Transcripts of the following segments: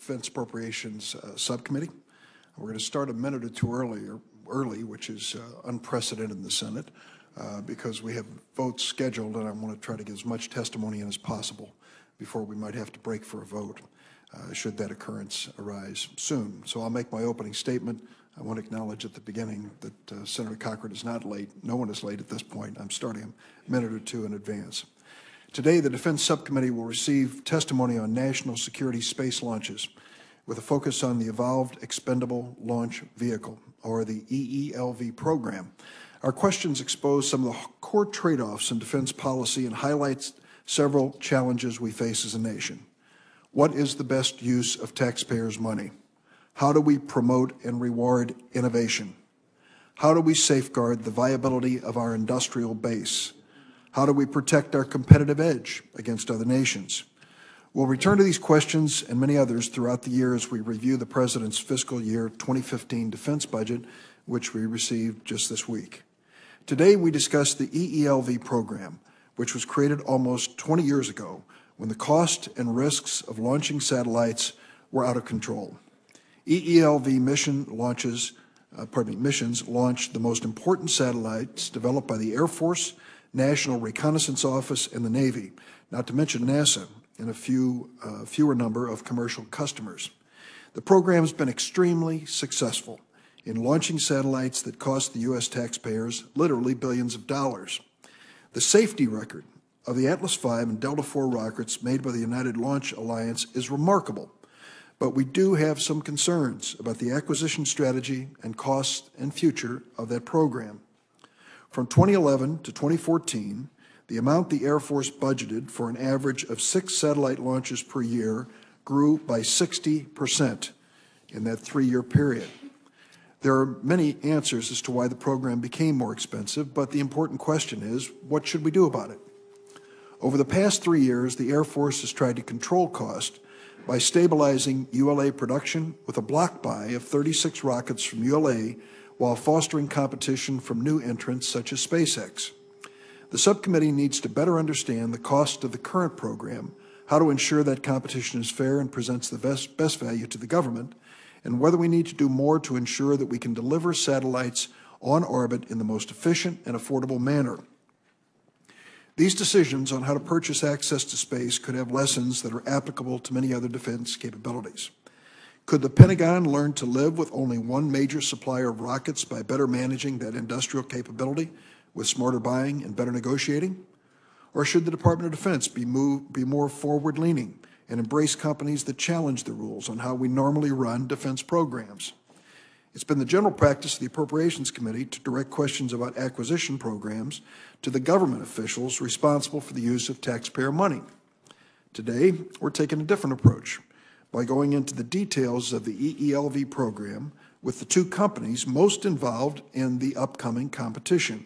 Defense Appropriations Subcommittee. We're going to start a minute or two early, which is unprecedented in the Senate, because we have votes scheduled, and I want to try to get as much testimony in as possible before we might have to break for a vote, should that occurrence arise soon. So I'll make my opening statement. I want to acknowledge at the beginning that Senator Cochran is not late. No one is late at this point. I'm starting a minute or two in advance. Today, the Defense Subcommittee will receive testimony on national security space launches with a focus on the Evolved Expendable Launch Vehicle, or the EELV program. Our questions expose some of the core trade-offs in defense policy and highlights several challenges we face as a nation. What is the best use of taxpayers' money? How do we promote and reward innovation? How do we safeguard the viability of our industrial base? How do we protect our competitive edge against other nations? We'll return to these questions and many others throughout the year as we review the President's fiscal year 2015 defense budget, which we received just this week. Today, we discuss the EELV program, which was created almost 20 years ago when the cost and risks of launching satellites were out of control. EELV missions launched the most important satellites developed by the Air Force, National Reconnaissance Office, and the Navy, not to mention NASA, and a fewer number of commercial customers. The program has been extremely successful in launching satellites that cost the U.S. taxpayers literally billions of dollars. The safety record of the Atlas V and Delta IV rockets made by the United Launch Alliance is remarkable, but we do have some concerns about the acquisition strategy and cost and future of that program. From 2011 to 2014, the amount the Air Force budgeted for an average of 6 satellite launches per year grew by 60% in that 3-year period. There are many answers as to why the program became more expensive, but the important question is, what should we do about it? Over the past 3 years, the Air Force has tried to control cost by stabilizing ULA production with a block buy of 36 rockets from ULA while fostering competition from new entrants such as SpaceX. The subcommittee needs to better understand the cost of the current program, how to ensure that competition is fair and presents the best value to the government, and whether we need to do more to ensure that we can deliver satellites on orbit in the most efficient and affordable manner. These decisions on how to purchase access to space could have lessons that are applicable to many other defense capabilities. Could the Pentagon learn to live with only one major supplier of rockets by better managing that industrial capability with smarter buying and better negotiating? Or should the Department of Defense be more forward-leaning and embrace companies that challenge the rules on how we normally run defense programs? It's been the general practice of the Appropriations Committee to direct questions about acquisition programs to the government officials responsible for the use of taxpayer money. Today, we're taking a different approach by going into the details of the EELV program with the 2 companies most involved in the upcoming competition,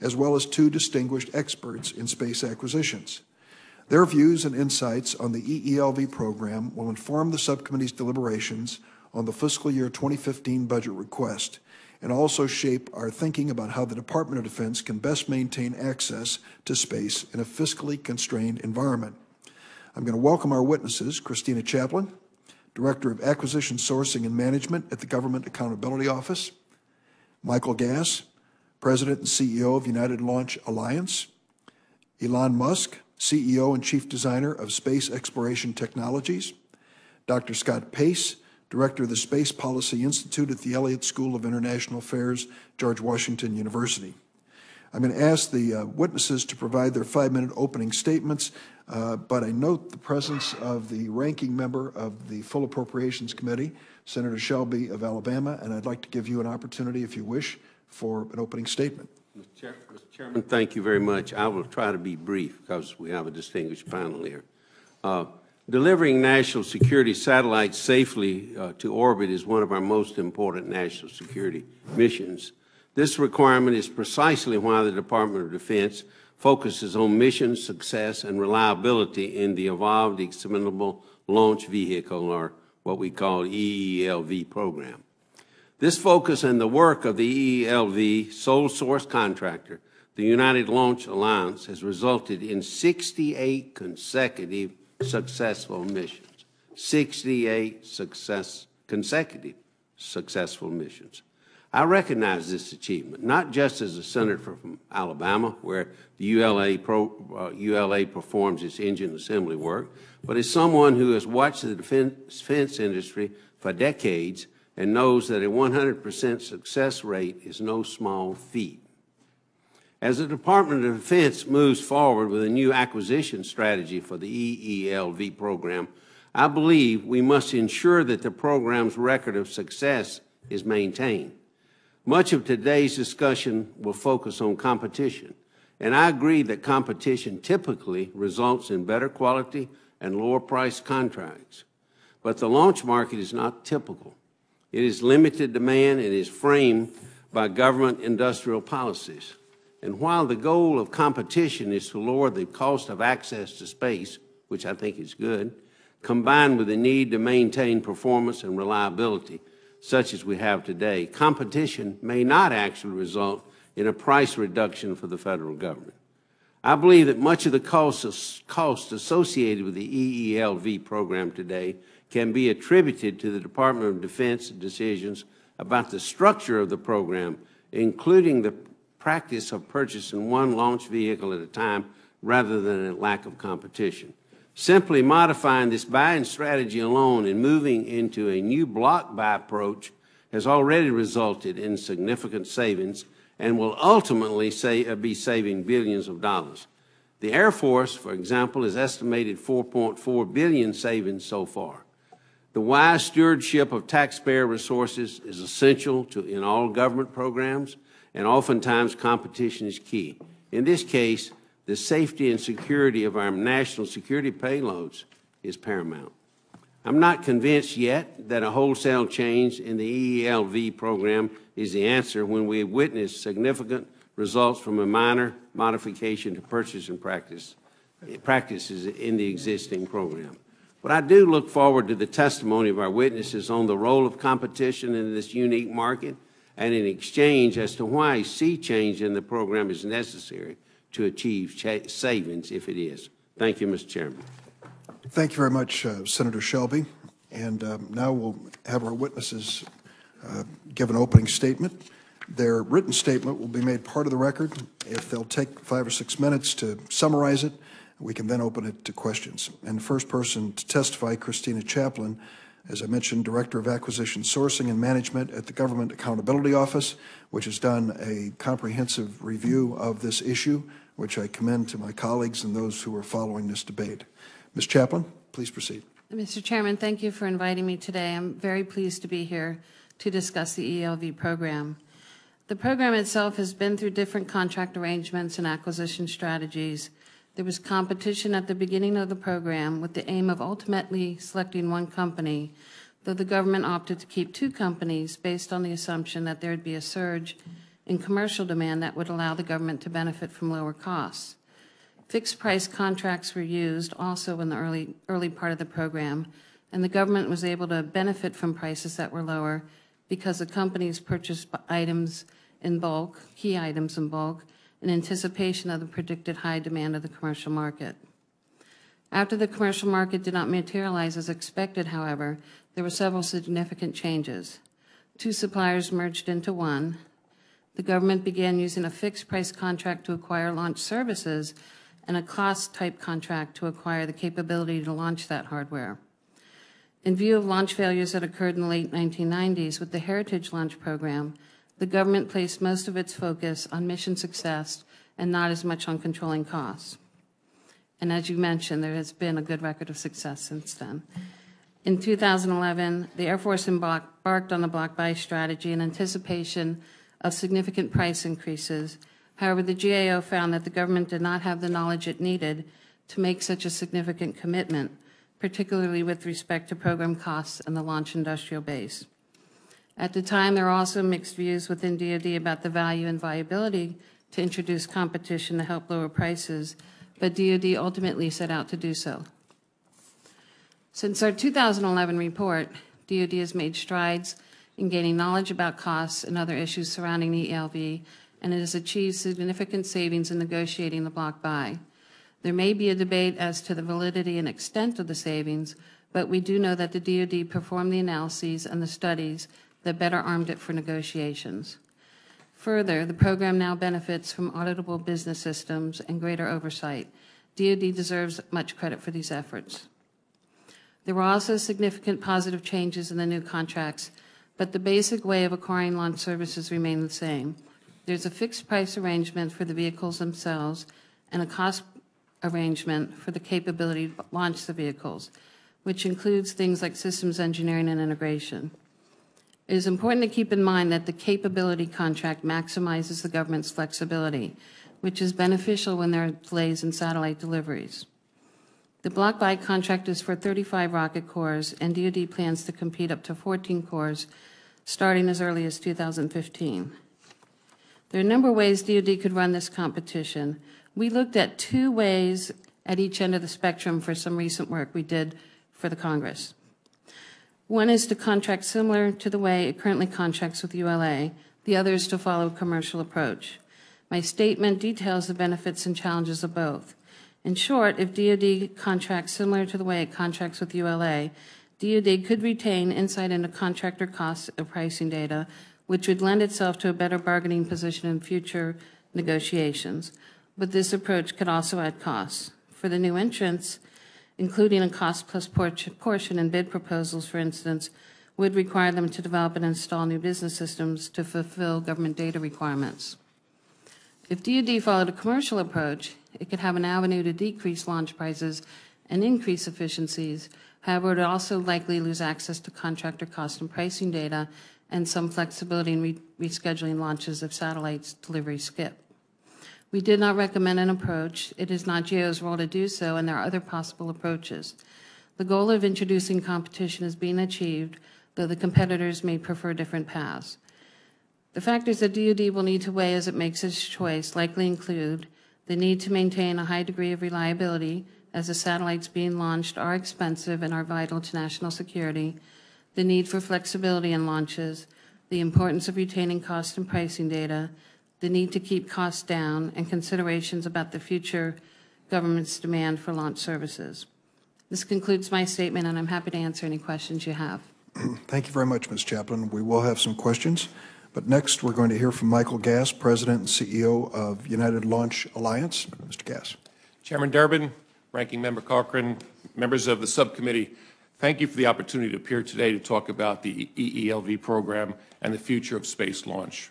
as well as 2 distinguished experts in space acquisitions. Their views and insights on the EELV program will inform the subcommittee's deliberations on the fiscal year 2015 budget request and also shape our thinking about how the Department of Defense can best maintain access to space in a fiscally constrained environment. I'm going to welcome our witnesses, Christina Chaplin, Director of Acquisition Sourcing and Management at the Government Accountability Office, Michael Gass, President and CEO of United Launch Alliance, Elon Musk, CEO and Chief Designer of Space Exploration Technologies, Dr. Scott Pace, Director of the Space Policy Institute at the Elliott School of International Affairs, George Washington University. I'm going to ask the witnesses to provide their 5-minute opening statements, but I note the presence of the ranking member of the Full Appropriations Committee, Senator Shelby of Alabama, and I'd like to give you an opportunity, if you wish, for an opening statement. Mr. Chairman, thank you very much. I will try to be brief because we have a distinguished panel here. Delivering national security satellites safely to orbit is one of our most important national security missions. This requirement is precisely why the Department of Defense focuses on mission success and reliability in the Evolved Expendable Launch Vehicle, or what we call EELV program. This focus and the work of the EELV sole source contractor, the United Launch Alliance, has resulted in 68 consecutive successful missions. 68 consecutive successful missions. I recognize this achievement, not just as a senator from Alabama, where the ULA performs its engine assembly work, but as someone who has watched the defense industry for decades and knows that a 100% success rate is no small feat. As the Department of Defense moves forward with a new acquisition strategy for the EELV program, I believe we must ensure that the program's record of success is maintained. Much of today's discussion will focus on competition, and I agree that competition typically results in better quality and lower price contracts. But the launch market is not typical. It is limited demand and is framed by government industrial policies. And while the goal of competition is to lower the cost of access to space, which I think is good, combined with the need to maintain performance and reliability, such as we have today, competition may not actually result in a price reduction for the federal government. I believe that much of the cost associated with the EELV program today can be attributed to the Department of Defense decisions about the structure of the program, including the practice of purchasing one launch vehicle at a time rather than a lack of competition. Simply modifying this buying strategy alone and moving into a new block buy approach has already resulted in significant savings and will ultimately be saving billions of dollars. The Air Force, for example, has estimated $4.4 billion savings so far. The wise stewardship of taxpayer resources is essential in all government programs, and oftentimes competition is key. In this case, the safety and security of our national security payloads is paramount. I'm not convinced yet that a wholesale change in the EELV program is the answer when we have witnessed significant results from a minor modification to purchasing practices in the existing program. But I do look forward to the testimony of our witnesses on the role of competition in this unique market and in exchange as to why a sea change in the program is necessary to achieve savings if it is. Thank you, Mr. Chairman. Thank you very much, Senator Shelby. And now we'll have our witnesses give an opening statement. Their written statement will be made part of the record. If they'll take 5 or 6 minutes to summarize it, we can then open it to questions. And the first person to testify, Christina Chaplin, as I mentioned, Director of Acquisition Sourcing and Management at the Government Accountability Office, which has done a comprehensive review of this issue, which I commend to my colleagues and those who are following this debate. Ms. Chaplin, please proceed. Mr. Chairman, thank you for inviting me today. I'm very pleased to be here to discuss the ELV program. The program itself has been through different contract arrangements and acquisition strategies. There was competition at the beginning of the program with the aim of ultimately selecting one company, though the government opted to keep 2 companies based on the assumption that there would be a surge in commercial demand that would allow the government to benefit from lower costs. Fixed price contracts were used also in the early part of the program, and the government was able to benefit from prices that were lower because the companies purchased items in bulk, key items in bulk, in anticipation of the predicted high demand of the commercial market. After the commercial market did not materialize as expected, however, there were several significant changes. 2 suppliers merged into one. The government began using a fixed price contract to acquire launch services and a cost-type contract to acquire the capability to launch that hardware. In view of launch failures that occurred in the late 1990s with the Heritage Launch Program, the government placed most of its focus on mission success and not as much on controlling costs. And as you mentioned, there has been a good record of success since then. In 2011, the Air Force embarked on the block buy strategy in anticipation of significant price increases. However, the GAO found that the government did not have the knowledge it needed to make such a significant commitment, particularly with respect to program costs and the launch industrial base. At the time, there were also mixed views within DoD about the value and viability to introduce competition to help lower prices, but DoD ultimately set out to do so. Since our 2011 report, DoD has made strides in gaining knowledge about costs and other issues surrounding the ELV, and it has achieved significant savings in negotiating the block buy. There may be a debate as to the validity and extent of the savings, but we do know that the DoD performed the analyses and the studies that better armed it for negotiations. Further, the program now benefits from auditable business systems and greater oversight. DoD deserves much credit for these efforts. There were also significant positive changes in the new contracts, but the basic way of acquiring launch services remained the same. There's a fixed price arrangement for the vehicles themselves and a cost arrangement for the capability to launch the vehicles, which includes things like systems engineering and integration. It is important to keep in mind that the capability contract maximizes the government's flexibility, which is beneficial when there are delays in satellite deliveries. The block buy contract is for 35 rocket cores, and DoD plans to compete up to 14 cores starting as early as 2015. There are a number of ways DoD could run this competition. We looked at 2 ways at each end of the spectrum for some recent work we did for the Congress. One is to contract similar to the way it currently contracts with ULA. The other is to follow a commercial approach. My statement details the benefits and challenges of both. In short, if DoD contracts similar to the way it contracts with ULA, DoD could retain insight into contractor costs and pricing data, which would lend itself to a better bargaining position in future negotiations. But this approach could also add costs. For the new entrants, including a cost-plus portion in bid proposals, for instance, would require them to develop and install new business systems to fulfill government data requirements. If DoD followed a commercial approach, it could have an avenue to decrease launch prices and increase efficiencies. However, it would also likely lose access to contractor cost and pricing data and some flexibility in rescheduling launches if satellites delivery skip. We did not recommend an approach. It is not GAO's role to do so, and there are other possible approaches. The goal of introducing competition is being achieved, though the competitors may prefer different paths. The factors that DoD will need to weigh as it makes its choice likely include the need to maintain a high degree of reliability, as the satellites being launched are expensive and are vital to national security, the need for flexibility in launches, the importance of retaining cost and pricing data, the need to keep costs down, and considerations about the future government's demand for launch services. This concludes my statement, and I'm happy to answer any questions you have. Thank you very much, Ms. Chaplin. We will have some questions, but next we're going to hear from Michael Gass, President and CEO of United Launch Alliance. Mr. Gass. Chairman Durbin, Ranking Member Cochran, members of the subcommittee, thank you for the opportunity to appear today to talk about the EELV program and the future of space launch.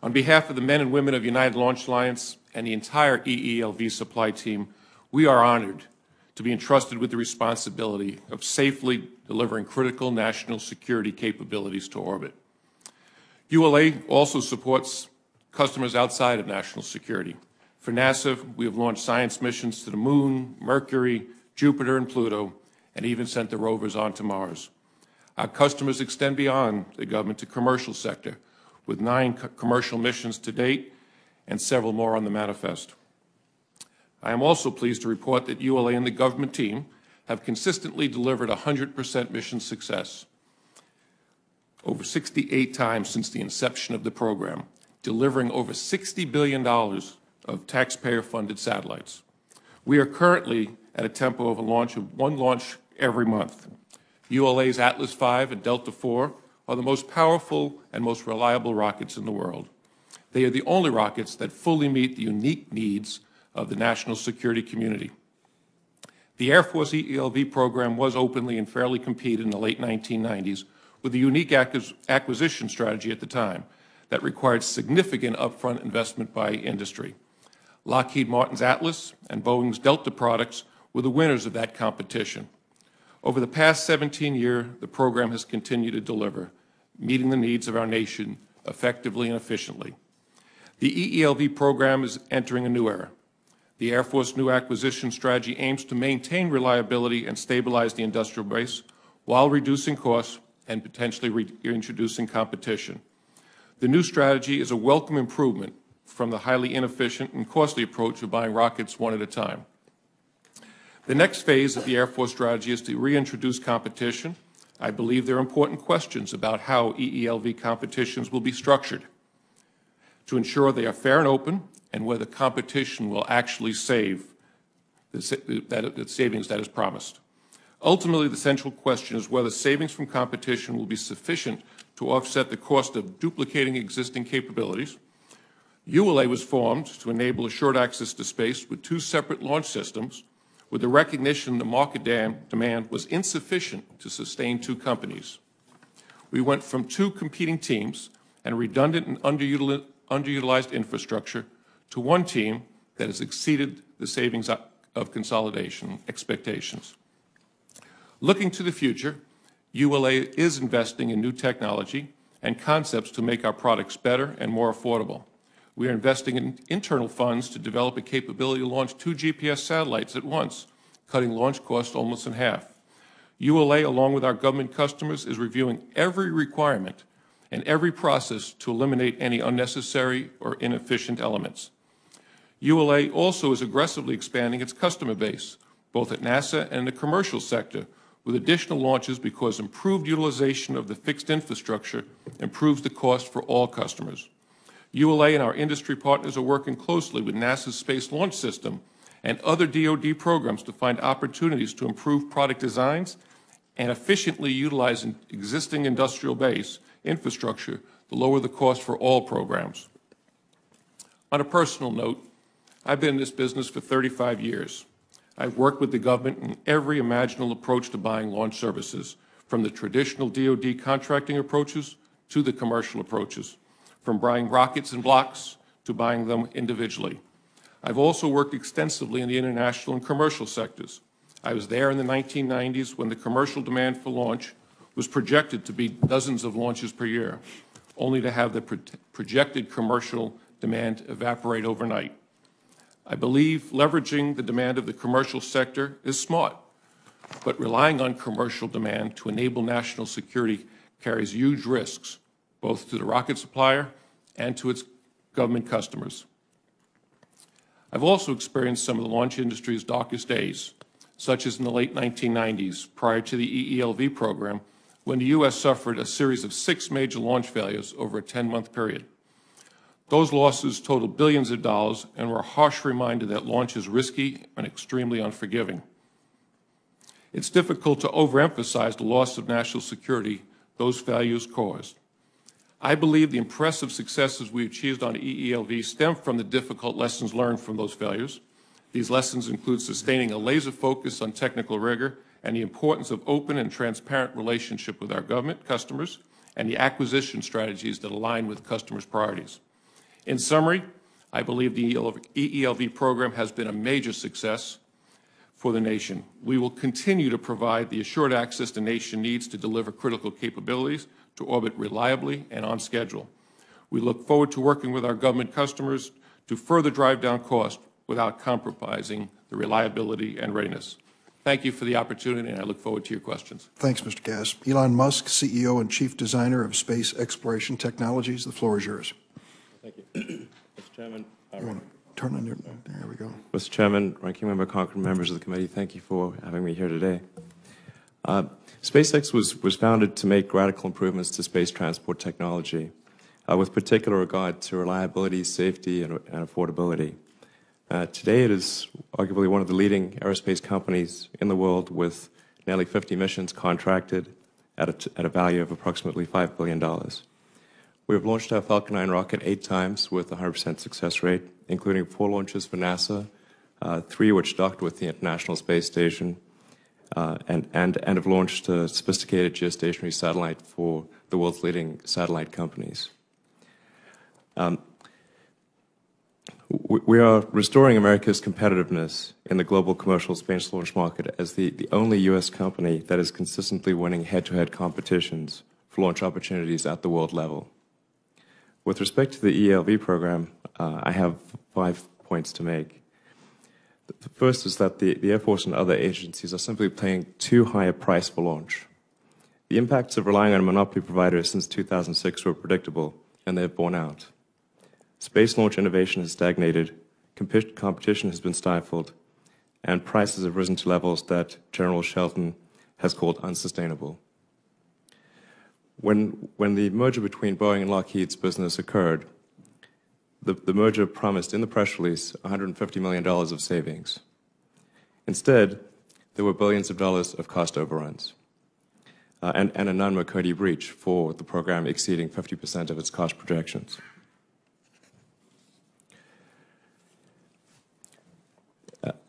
On behalf of the men and women of United Launch Alliance and the entire EELV supply team, we are honored to be entrusted with the responsibility of safely delivering critical national security capabilities to orbit. ULA also supports customers outside of national security. For NASA, we have launched science missions to the Moon, Mercury, Jupiter, and Pluto, and even sent the rovers onto Mars. Our customers extend beyond the government to commercial sector, with 9 commercial missions to date and several more on the manifest. I am also pleased to report that ULA and the government team have consistently delivered 100% mission success, over 68 times since the inception of the program, delivering over $60 billion of taxpayer-funded satellites. We are currently at a tempo of one launch every month. ULA's Atlas V and Delta IV are the most powerful and most reliable rockets in the world. They are the only rockets that fully meet the unique needs of the national security community. The Air Force EELV program was openly and fairly competed in the late 1990s with a unique acquisition strategy at the time that required significant upfront investment by industry. Lockheed Martin's Atlas and Boeing's Delta products were the winners of that competition. Over the past 17 years, the program has continued to deliver, meeting the needs of our nation effectively and efficiently. The EELV program is entering a new era. The Air Force new acquisition strategy aims to maintain reliability and stabilize the industrial base while reducing costs and potentially reintroducing competition. The new strategy is a welcome improvement from the highly inefficient and costly approach of buying rockets one at a time. The next phase of the Air Force strategy is to reintroduce competition. I believe there are important questions about how EELV competitions will be structured to ensure they are fair and open and whether competition will actually save the savings that is promised. Ultimately, the central question is whether savings from competition will be sufficient to offset the cost of duplicating existing capabilities. ULA was formed to enable assured access to space with 2 separate launch systems, with the recognition the market demand was insufficient to sustain 2 companies. We went from 2 competing teams and redundant and underutilized infrastructure to 1 team that has exceeded the savings of consolidation expectations. Looking to the future, ULA is investing in new technology and concepts to make our products better and more affordable. We are investing in internal funds to develop a capability to launch 2 GPS satellites at once, cutting launch costs almost in half. ULA, along with our government customers, is reviewing every requirement and every process to eliminate any unnecessary or inefficient elements. ULA also is aggressively expanding its customer base, both at NASA and in the commercial sector, with additional launches because improved utilization of the fixed infrastructure improves the cost for all customers. ULA and our industry partners are working closely with NASA's Space Launch System and other DoD programs to find opportunities to improve product designs and efficiently utilize existing industrial base infrastructure to lower the cost for all programs. On a personal note, I've been in this business for 35 years. I've worked with the government in every imaginable approach to buying launch services, from the traditional DoD contracting approaches to the commercial approaches, from buying rockets in blocks to buying them individually. I've also worked extensively in the international and commercial sectors. I was there in the 1990s when the commercial demand for launch was projected to be dozens of launches per year, only to have the projected commercial demand evaporate overnight. I believe leveraging the demand of the commercial sector is smart, but relying on commercial demand to enable national security carries huge risks, both to the rocket supplier and to its government customers. I've also experienced some of the launch industry's darkest days, such as in the late 1990s, prior to the EELV program, when the U.S. suffered a series of 6 major launch failures over a 10-month period. Those losses totaled billions of dollars and were a harsh reminder that launch is risky and extremely unforgiving. It's difficult to overemphasize the loss of national security those failures caused. I believe the impressive successes we achieved on EELV stem from the difficult lessons learned from those failures. These lessons include sustaining a laser focus on technical rigor and the importance of open and transparent relationship with our government customers and the acquisition strategies that align with customers' priorities. In summary, I believe the EELV program has been a major success for the nation. We will continue to provide the assured access the nation needs to deliver critical capabilities to orbit reliably and on schedule. We look forward to working with our government customers to further drive down cost without compromising the reliability and readiness. Thank you for the opportunity, and I look forward to your questions. Thanks, Mr. Cass. Elon Musk, CEO and Chief Designer of Space Exploration Technologies, the floor is yours. Thank you. Mr. Chairman. Turn on your, there we go. Mr. Chairman, Ranking Member Cochran, members of the committee, thank you for having me here today. SpaceX was founded to make radical improvements to space transport technology, with particular regard to reliability, safety, and affordability. Today, it is arguably one of the leading aerospace companies in the world, with nearly 50 missions contracted at a value of approximately $5 billion. We have launched our Falcon 9 rocket 8 times with a 100% success rate, including 4 launches for NASA, 3 which docked with the International Space Station, and have launched a sophisticated geostationary satellite for the world's leading satellite companies. We are restoring America's competitiveness in the global commercial space launch market as the only U.S. company that is consistently winning head-to-head competitions for launch opportunities at the world level. With respect to the ELV program, I have 5 points to make. The first is that the Air Force and other agencies are simply paying too high a price for launch. The impacts of relying on a monopoly provider since 2006 were predictable, and they have borne out. Space launch innovation has stagnated, competition has been stifled, and prices have risen to levels that General Shelton has called unsustainable. When the merger between Boeing and Lockheed's business occurred, the merger promised in the press release $150 million of savings. Instead, there were billions of dollars of cost overruns and a non-McCurdy breach for the program exceeding 50% of its cost projections.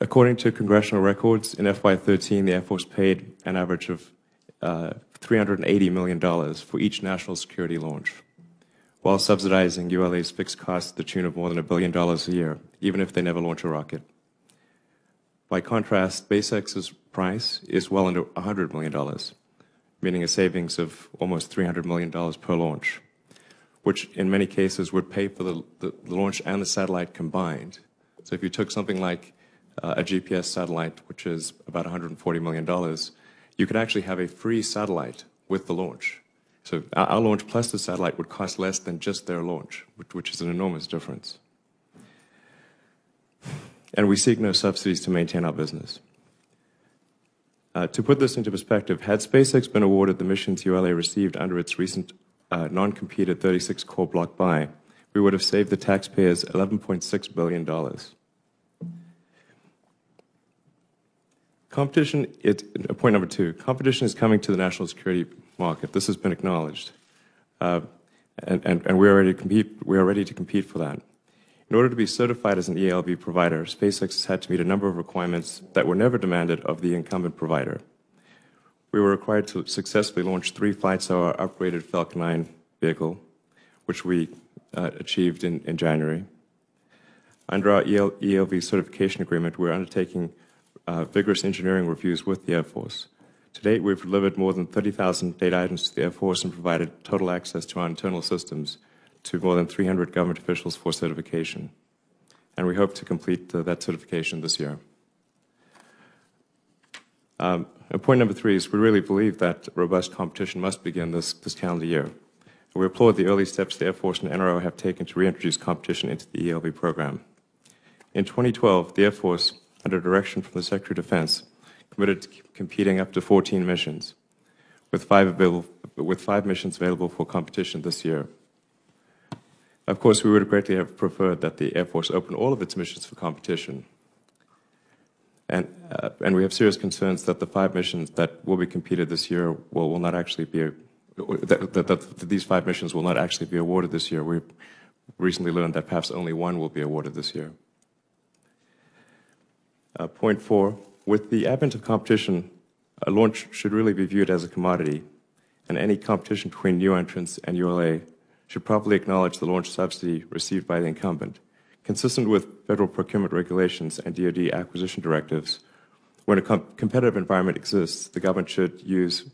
According to congressional records, in FY13, the Air Force paid an average of $380 million for each national security launch, while subsidizing ULA's fixed costs to the tune of more than $1 billion a year, even if they never launch a rocket. By contrast, SpaceX's price is well under $100 million, meaning a savings of almost $300 million per launch, which in many cases would pay for the launch and the satellite combined. So if you took something like a GPS satellite, which is about $140 million, you could actually have a free satellite with the launch. So our launch plus the satellite would cost less than just their launch, which is an enormous difference. And we seek no subsidies to maintain our business. To put this into perspective, had SpaceX been awarded the missions ULA received under its recent non-competed 36-core block buy, we would have saved the taxpayers $11.6 billion. Competition, point number 2, competition is coming to the national security market. This has been acknowledged. And we are ready to compete for that. In order to be certified as an ELV provider, SpaceX has had to meet a number of requirements that were never demanded of the incumbent provider. We were required to successfully launch 3 flights of our upgraded Falcon 9 vehicle, which we achieved in January. Under our ELV certification agreement, we're undertaking vigorous engineering reviews with the Air Force. To date, we've delivered more than 30,000 data items to the Air Force and provided total access to our internal systems to more than 300 government officials for certification. And we hope to complete that certification this year. And point number 3 is we really believe that robust competition must begin this calendar year. We applaud the early steps the Air Force and NRO have taken to reintroduce competition into the ELV program. In 2012, the Air Force, under direction from the Secretary of Defense, committed to competing up to 14 missions, with 5 missions available for competition this year. Of course, we would greatly have preferred that the Air Force open all of its missions for competition. And we have serious concerns that the 5 missions that will be competed this year will not actually be, that these 5 missions will not actually be awarded this year. We've recently learned that perhaps only 1 will be awarded this year. Point 4, with the advent of competition, a launch should really be viewed as a commodity, and any competition between new entrants and ULA should properly acknowledge the launch subsidy received by the incumbent. Consistent with federal procurement regulations and DoD acquisition directives, when a competitive environment exists, the government should use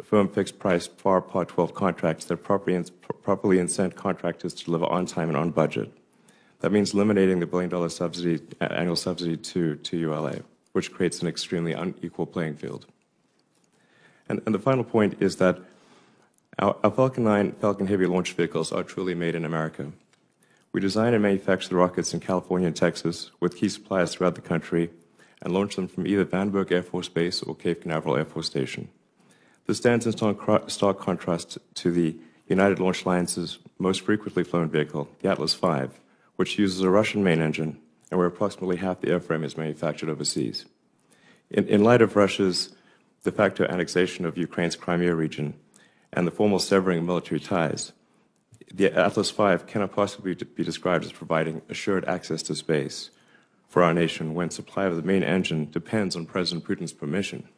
firm fixed price FAR Part 12 contracts that properly incent contractors to deliver on time and on budget. That means eliminating the $1 billion subsidy, annual subsidy to ULA, which creates an extremely unequal playing field. And the final point is that our Falcon 9 Falcon Heavy launch vehicles are truly made in America. We design and manufacture the rockets in California and Texas with key suppliers throughout the country and launch them from either Vandenberg Air Force Base or Cape Canaveral Air Force Station. This stands in stark contrast to the United Launch Alliance's most frequently flown vehicle, the Atlas V, which uses a Russian main engine and where approximately half the airframe is manufactured overseas. In light of Russia's de facto annexation of Ukraine's Crimea region and the formal severing of military ties, the Atlas V cannot possibly be described as providing assured access to space for our nation when supply of the main engine depends on President Putin's permission.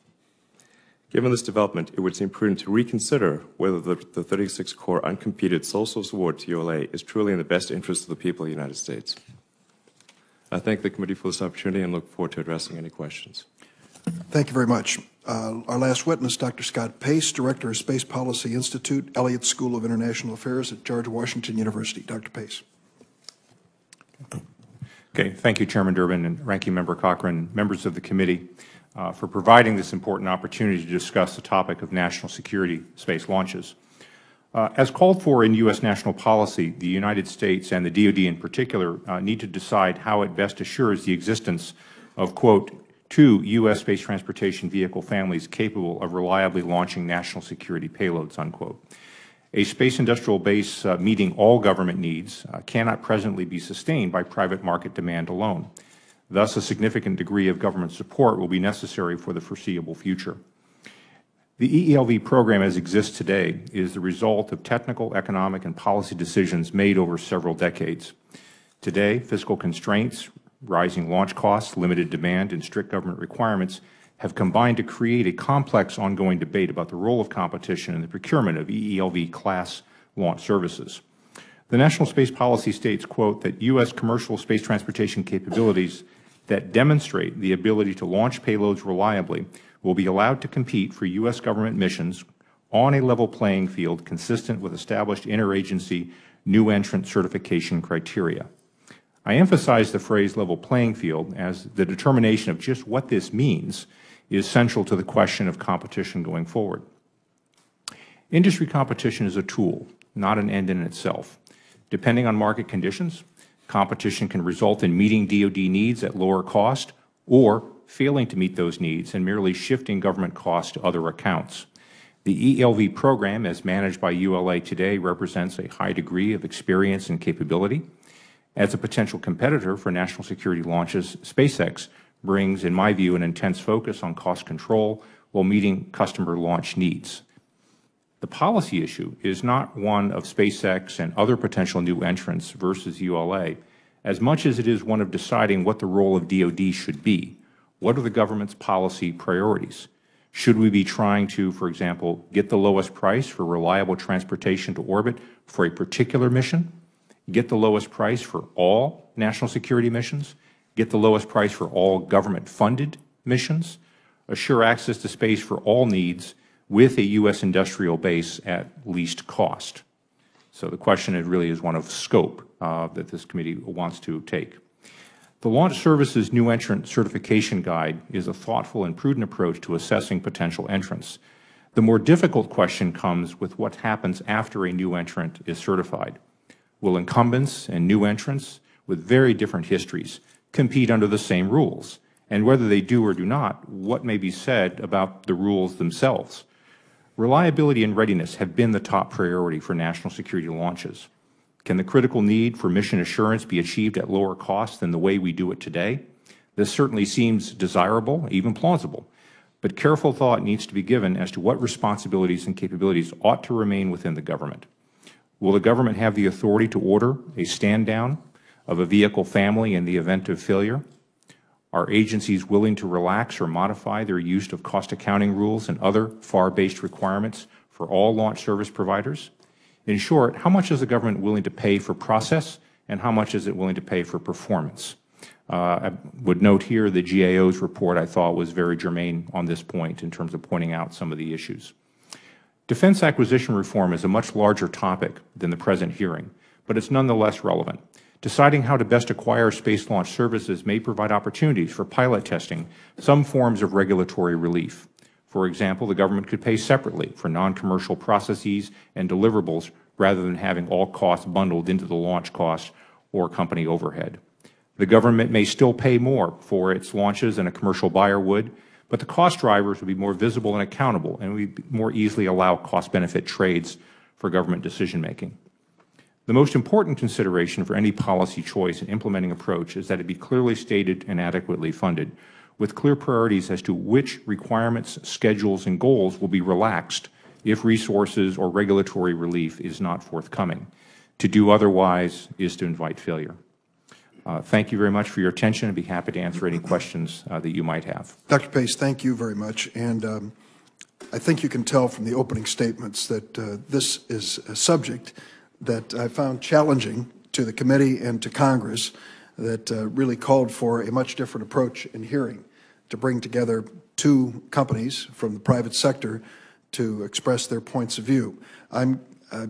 Given this development, it would seem prudent to reconsider whether the 36-core uncompeted sole source award to ULA is truly in the best interest of the people of the United States. I thank the committee for this opportunity and look forward to addressing any questions. Thank you very much. Our last witness, Dr. Scott Pace, Director of Space Policy Institute, Elliott School of International Affairs at George Washington University. Dr. Pace. Okay, thank you, Chairman Durbin and Ranking Member Cochran, members of the committee, for providing this important opportunity to discuss the topic of national security space launches. As called for in U.S. national policy, the United States and the DoD in particular need to decide how it best assures the existence of, quote, 2 U.S. space transportation vehicle families capable of reliably launching national security payloads, unquote. A space industrial base meeting all government needs cannot presently be sustained by private market demand alone. Thus, a significant degree of government support will be necessary for the foreseeable future. The EELV program as it exists today is the result of technical, economic, and policy decisions made over several decades. Today, fiscal constraints, rising launch costs, limited demand, and strict government requirements have combined to create a complex ongoing debate about the role of competition in the procurement of EELV class launch services. The National Space Policy states, quote, that U.S. commercial space transportation capabilities that demonstrate the ability to launch payloads reliably will be allowed to compete for U.S. government missions on a level playing field consistent with established interagency new entrant certification criteria. I emphasize the phrase level playing field as the determination of just what this means is central to the question of competition going forward. Industry competition is a tool, not an end in itself. Depending on market conditions, competition can result in meeting DoD needs at lower cost or failing to meet those needs and merely shifting government costs to other accounts. The EELV program, as managed by ULA today, represents a high degree of experience and capability. As a potential competitor for national security launches, SpaceX brings, in my view, an intense focus on cost control while meeting customer launch needs. The policy issue is not one of SpaceX and other potential new entrants versus ULA, as much as it is one of deciding what the role of DoD should be. What are the government's policy priorities? Should we be trying to, for example, get the lowest price for reliable transportation to orbit for a particular mission? Get the lowest price for all national security missions? Get the lowest price for all government-funded missions? Assure access to space for all needs with a U.S. industrial base at least cost? So the question really is one of scope that this committee wants to take. The Launch Services New Entrant Certification Guide is a thoughtful and prudent approach to assessing potential entrants. The more difficult question comes with what happens after a new entrant is certified. Will incumbents and new entrants with very different histories compete under the same rules? And whether they do or do not, what may be said about the rules themselves? Reliability and readiness have been the top priority for national security launches. Can the critical need for mission assurance be achieved at lower cost than the way we do it today? This certainly seems desirable, even plausible, but careful thought needs to be given as to what responsibilities and capabilities ought to remain within the government. Will the government have the authority to order a stand-down of a vehicle family in the event of failure? Are agencies willing to relax or modify their use of cost accounting rules and other FAR-based requirements for all launch service providers? In short, how much is the government willing to pay for process, and how much is it willing to pay for performance? I would note here the GAO's report I thought was very germane on this point in terms of pointing out some of the issues. Defense acquisition reform is a much larger topic than the present hearing, but it's nonetheless relevant. Deciding how to best acquire space launch services may provide opportunities for pilot testing some forms of regulatory relief. For example, the government could pay separately for non-commercial processes and deliverables rather than having all costs bundled into the launch cost or company overhead. The government may still pay more for its launches than a commercial buyer would, but the cost drivers would be more visible and accountable, and we more easily allow cost-benefit trades for government decision-making. The most important consideration for any policy choice and implementing approach is that it be clearly stated and adequately funded, with clear priorities as to which requirements, schedules, and goals will be relaxed if resources or regulatory relief is not forthcoming. To do otherwise is to invite failure. Thank you very much for your attention. I'd be happy to answer any questions that you might have. Dr. Pace, thank you very much. And I think you can tell from the opening statements that this is a subject that I found challenging to the committee and to Congress, that really called for a much different approach in hearing, to bring together two companies from the private sector to express their points of view. I've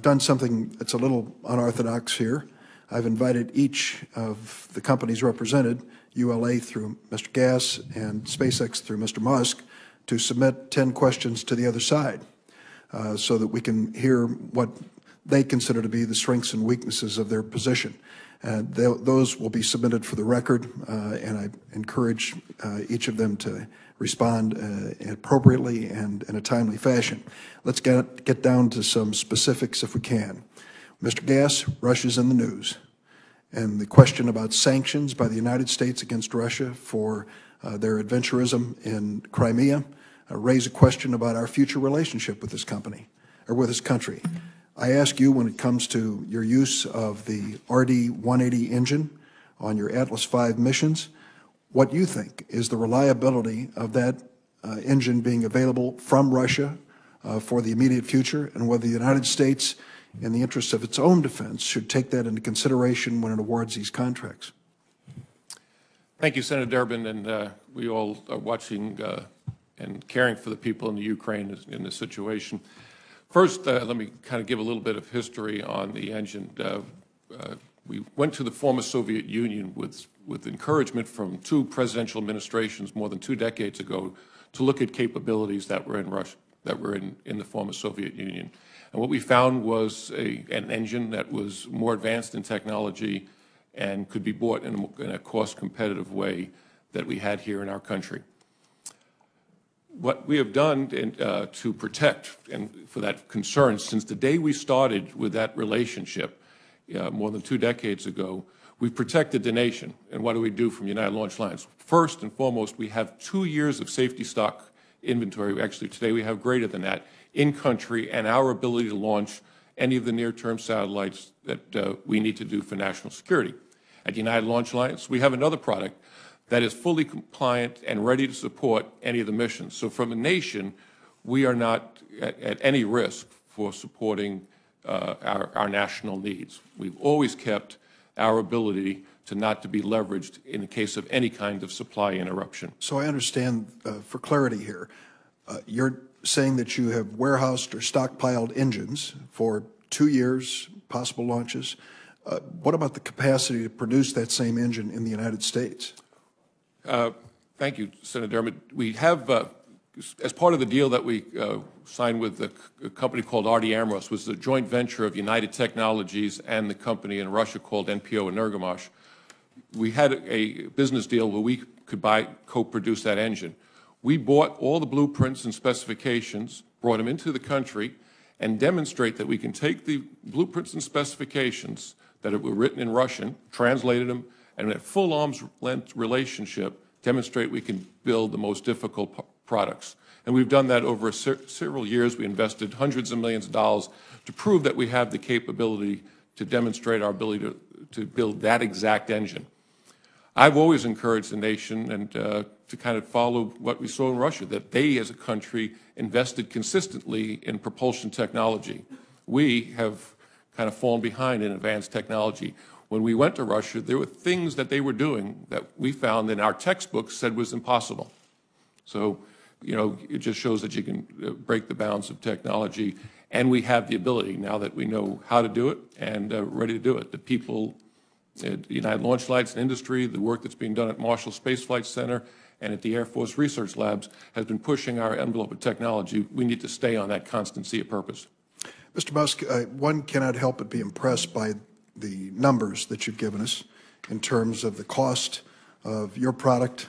done something that's a little unorthodox here. I've invited each of the companies represented, ULA through Mr. Gass and SpaceX through Mr. Musk, to submit 10 questions to the other side so that we can hear what they consider to be the strengths and weaknesses of their position. Those will be submitted for the record, and I encourage each of them to respond appropriately and in a timely fashion. Let's get down to some specifics if we can. Mr. Gass, Russia's in the news, and the question about sanctions by the United States against Russia for their adventurism in Crimea raise a question about our future relationship with this company, or with this country. I ask you, when it comes to your use of the RD-180 engine on your Atlas V missions, what you think is the reliability of that engine being available from Russia for the immediate future, and whether the United States, in the interest of its own defense, should take that into consideration when it awards these contracts. Thank you, Senator Durbin, and we all are watching and caring for the people in the Ukraine in this situation. First, let me kind of give a little bit of history on the engine. We went to the former Soviet Union with encouragement from two presidential administrations more than 2 decades ago to look at capabilities that were in Russia, that were in the former Soviet Union. And what we found was an engine that was more advanced in technology and could be bought in a cost-competitive way that we had here in our country. What we have done to protect and for that concern since the day we started with that relationship more than 2 decades ago, we've protected the nation. And what do we do from United Launch Alliance? First and foremost, we have 2 years of safety stock inventory. Actually, today we have greater than that in country, and our ability to launch any of the near-term satellites that we need to do for national security. At United Launch Alliance, we have another product that is fully compliant and ready to support any of the missions. So from a nation, we are not at any risk for supporting our national needs. We've always kept our ability to be leveraged in the case of any kind of supply interruption. So I understand, for clarity here, you're saying that you have warehoused or stockpiled engines for 2 years, possible launches. What about the capacity to produce that same engine in the United States? Thank you, Senator Durbin. We have, as part of the deal that we signed with a company called RD Amros, was a joint venture of United Technologies and the company in Russia called NPO Energomash. We had a business deal where we could co-produce that engine. We bought all the blueprints and specifications, brought them into the country, and demonstrate that we can take the blueprints and specifications that were written in Russian, translated them, and at full arm's length relationship, demonstrate we can build the most difficult products. And we've done that over several years. We invested hundreds of millions of dollars to prove that we have the capability to demonstrate our ability to build that exact engine. I've always encouraged the nation and to kind of follow what we saw in Russia, that they as a country invested consistently in propulsion technology. We have kind of fallen behind in advanced technology. When we went to Russia, there were things that they were doing that we found in our textbooks said was impossible. So, you know, it just shows that you can break the bounds of technology, and we have the ability now that we know how to do it and ready to do it. The people at United Launch Alliance and industry, the work that's being done at Marshall Space Flight Center and at the Air Force Research Labs has been pushing our envelope of technology. We need to stay on that constancy of purpose. Mr. Musk, one cannot help but be impressed by the numbers that you've given us in terms of the cost of your product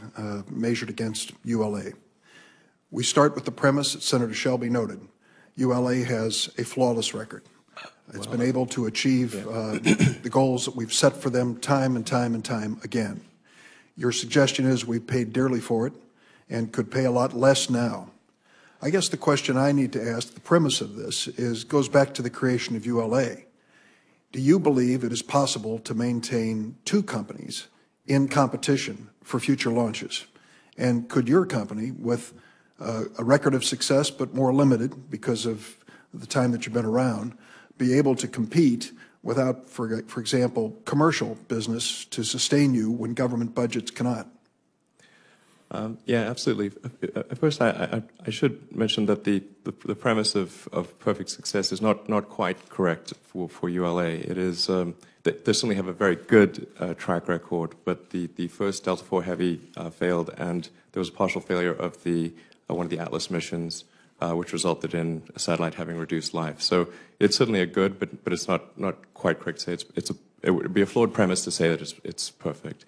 measured against ULA. We start with the premise that Senator Shelby noted. ULA has a flawless record. It's been able to achieve the goals that we've set for them time and time and time again. Your suggestion is we've paid dearly for it and could pay a lot less now. I guess the question I need to ask, the premise of this, goes back to the creation of ULA. Do you believe it is possible to maintain 2 companies in competition for future launches? And could your company, with a record of success but more limited because of the time that you've been around, be able to compete without, for example, commercial business to sustain you when government budgets cannot? Yeah, absolutely. First, I should mention that the premise of perfect success is not quite correct for ULA. It is they certainly have a very good track record, but the first Delta IV Heavy failed, and there was a partial failure of one of the Atlas missions, which resulted in a satellite having reduced life. So it's certainly a good, but it's not quite correct to say it would be a flawed premise to say that it's perfect.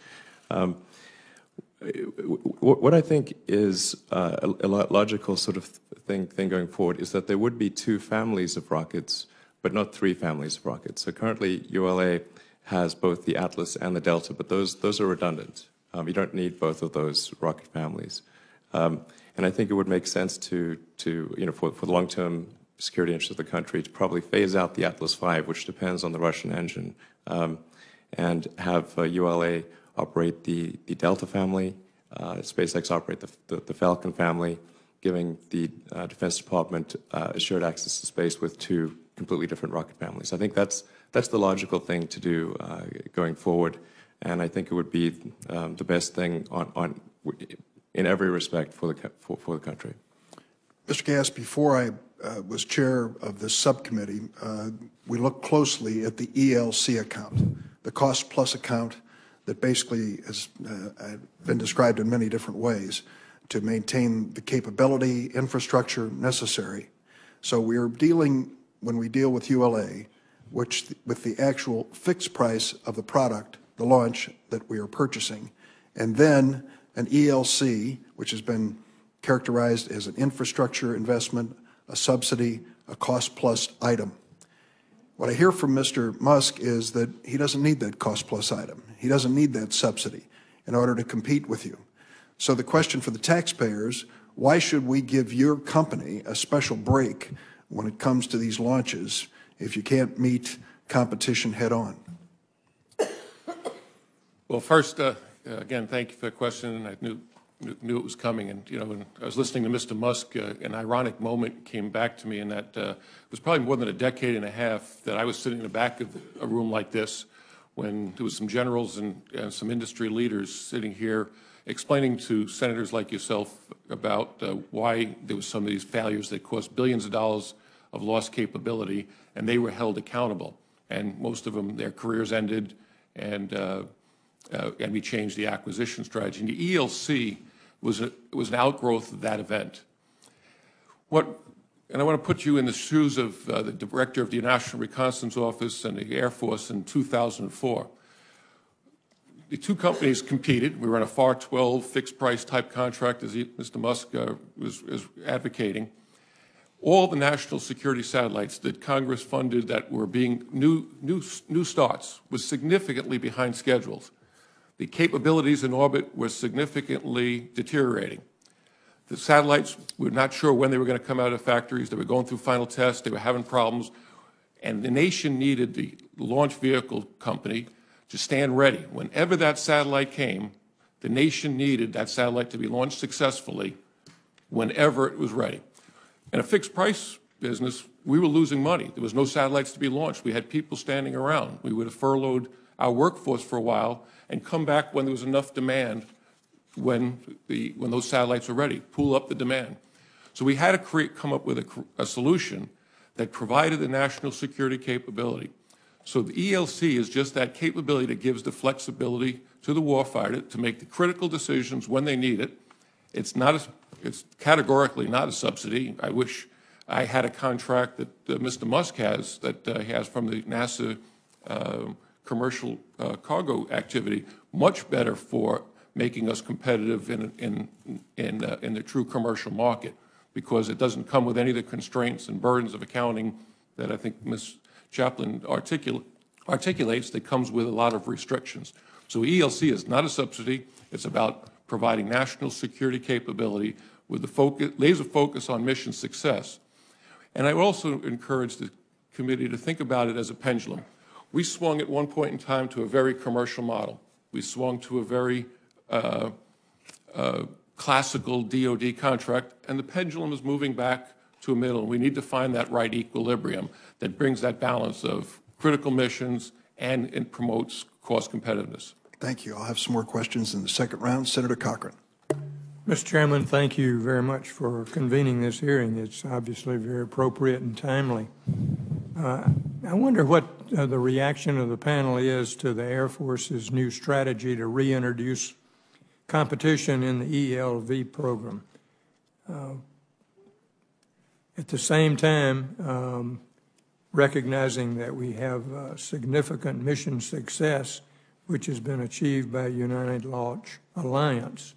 What I think is a logical sort of thing going forward is that there would be 2 families of rockets, but not 3 families of rockets. So currently, ULA has both the Atlas and the Delta, but those are redundant. You don't need both of those rocket families. And I think it would make sense to for the long-term security interests of the country to probably phase out the Atlas V, which depends on the Russian engine, and have ULA operate the Delta family, SpaceX operate the Falcon family, giving the Defense Department assured access to space with two completely different rocket families. I think that's the logical thing to do going forward, and I think it would be the best thing in every respect for the country. Mr. Gass, before I was chair of this subcommittee, we looked closely at the ELC account, the cost-plus account that basically has been described in many different ways to maintain the capability, infrastructure necessary. So we are dealing, when we deal with ULA, with the actual fixed price of the product, the launch that we are purchasing, and then an ELC, which has been characterized as an infrastructure investment, a subsidy, a cost-plus item. What I hear from Mr. Musk is that he doesn't need that cost-plus item. He doesn't need that subsidy in order to compete with you. So the question for the taxpayers, why should we give your company a special break when it comes to these launches if you can't meet competition head-on? Well, first, again, thank you for the question. I knew it was coming, and when I was listening to Mr. Musk, an ironic moment came back to me, in that it was probably more than a decade and a half that I was sitting in the back of a room like this when there was some generals and some industry leaders sitting here explaining to senators like yourself about why there was some of these failures that cost billions of dollars of lost capability, and they were held accountable. And most of them, their careers ended, and we changed the acquisition strategy. And the ELC was an outgrowth of that event. And I want to put you in the shoes of the director of the National Reconnaissance Office and the Air Force in 2004. The two companies competed. We were on a FAR 12 fixed price type contract, as Mr. Musk was advocating. All the national security satellites that Congress funded that were being new starts was significantly behind schedules. The capabilities in orbit were significantly deteriorating. The satellites, we were not sure when they were going to come out of factories. They were going through final tests. They were having problems. And the nation needed the launch vehicle company to stand ready. Whenever that satellite came, the nation needed that satellite to be launched successfully whenever it was ready. In a fixed price business, we were losing money. There was no satellites to be launched. We had people standing around. We would have furloughed our workforce for a while and come back when there was enough demand, when those satellites were ready, pool up the demand. So we had to come up with a solution that provided the national security capability. So the ELC is just that capability that gives the flexibility to the warfighter to make the critical decisions when they need it. It's categorically not a subsidy. I wish I had a contract that Mr. Musk has, that he has from the NASA commercial cargo activity, much better for making us competitive in the true commercial market, because it doesn't come with any of the constraints and burdens of accounting that I think Ms. Chaplin articulates, that comes with a lot of restrictions. So ELC is not a subsidy. It's about providing national security capability with the laser focus on mission success. And I would also encourage the committee to think about it as a pendulum. We swung at one point in time to a very commercial model. We swung to a very classical DoD contract, and the pendulum is moving back to a middle. We need to find that right equilibrium that brings that balance of critical missions and it promotes cost competitiveness. Thank you. I'll have some more questions in the second round. Senator Cochran. Mr. Chairman, thank you very much for convening this hearing. It's obviously very appropriate and timely. I wonder what the reaction of the panel is to the Air Force's new strategy to reintroduce competition in the ELV program. At the same time, recognizing that we have significant mission success, which has been achieved by United Launch Alliance,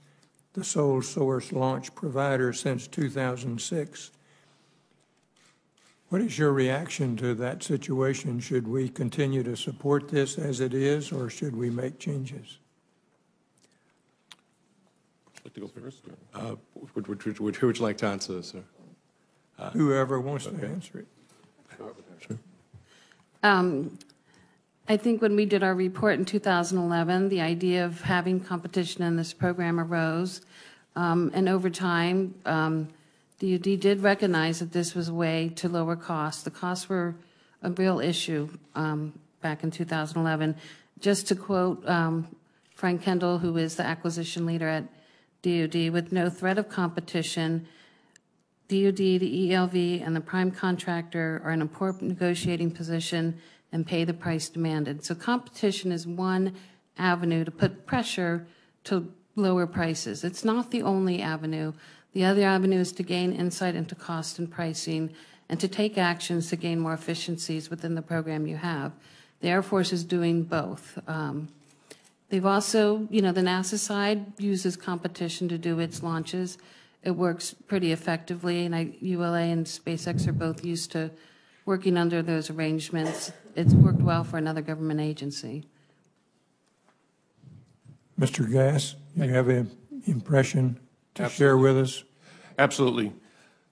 the sole source launch provider since 2006. What is your reaction to that situation? Should we continue to support this as it is, or should we make changes? Like to go first? Who would you like to answer this, sir? Whoever wants to answer it. Sure. I think when we did our report in 2011, the idea of having competition in this program arose. And over time, DoD did recognize that this was a way to lower costs. The costs were a real issue back in 2011. Just to quote Frank Kendall, who is the acquisition leader at DoD, with no threat of competition, DoD, the ELV, and the prime contractor are in an important negotiating position and pay the price demanded. So competition is one avenue to put pressure to lower prices. It's not the only avenue. The other avenue is to gain insight into cost and pricing and to take actions to gain more efficiencies within the program you have. The Air Force is doing both. They've also, the NASA side uses competition to do its launches. It works pretty effectively, and ULA and SpaceX are both used to working under those arrangements. It's worked well for another government agency. Mr. Gass, you have an impression to share with us? Absolutely.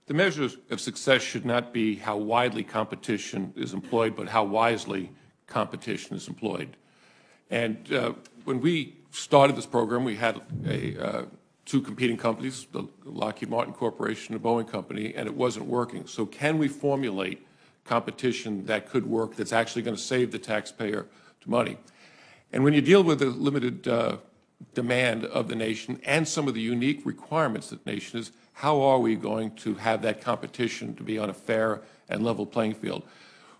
The measure of success should not be how widely competition is employed, but how wisely competition is employed. And when we started this program, we had two competing companies, the Lockheed Martin Corporation and the Boeing Company, and it wasn't working. So can we formulate competition that could work, that's actually going to save the taxpayer money? And when you deal with the limited demand of the nation and some of the unique requirements that the nation is, how are we going to have that competition to be on a fair and level playing field?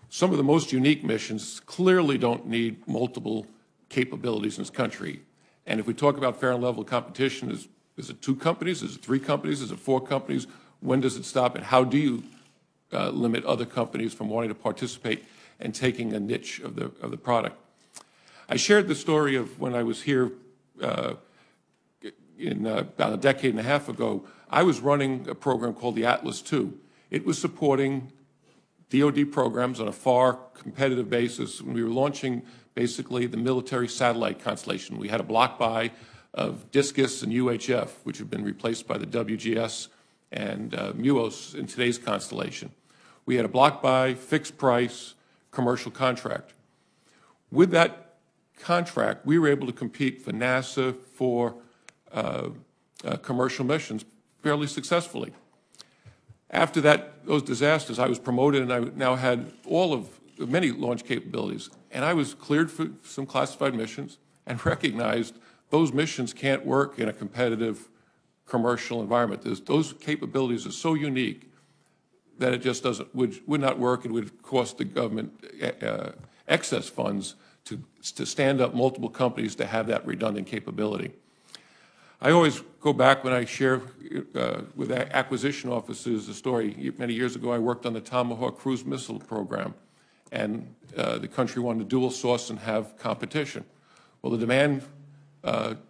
Some of the most unique missions clearly don't need multiple capabilities in this country. And if we talk about fair and level competition, is it 2 companies? Is it 3 companies? Is it 4 companies? When does it stop? And how do you limit other companies from wanting to participate and taking a niche of the product? I shared the story of when I was here about a decade and a half ago. I was running a program called the Atlas II. It was supporting DoD programs on a far competitive basis when we were launching basically the military satellite constellation. We had a block buy of Discus and UHF, which have been replaced by the WGS and MUOS in today's constellation. We had a block buy, fixed price, commercial contract. With that contract, we were able to compete for NASA for commercial missions fairly successfully. After those disasters, I was promoted, and I now had many launch capabilities. And I was cleared for some classified missions and recognized those missions can't work in a competitive commercial environment. Those capabilities are so unique that it just would not work. It would cost the government excess funds to stand up multiple companies to have that redundant capability. I always go back when I share with acquisition officers a story. Many years ago, I worked on the Tomahawk cruise missile program, and the country wanted to dual source and have competition. Well, the demand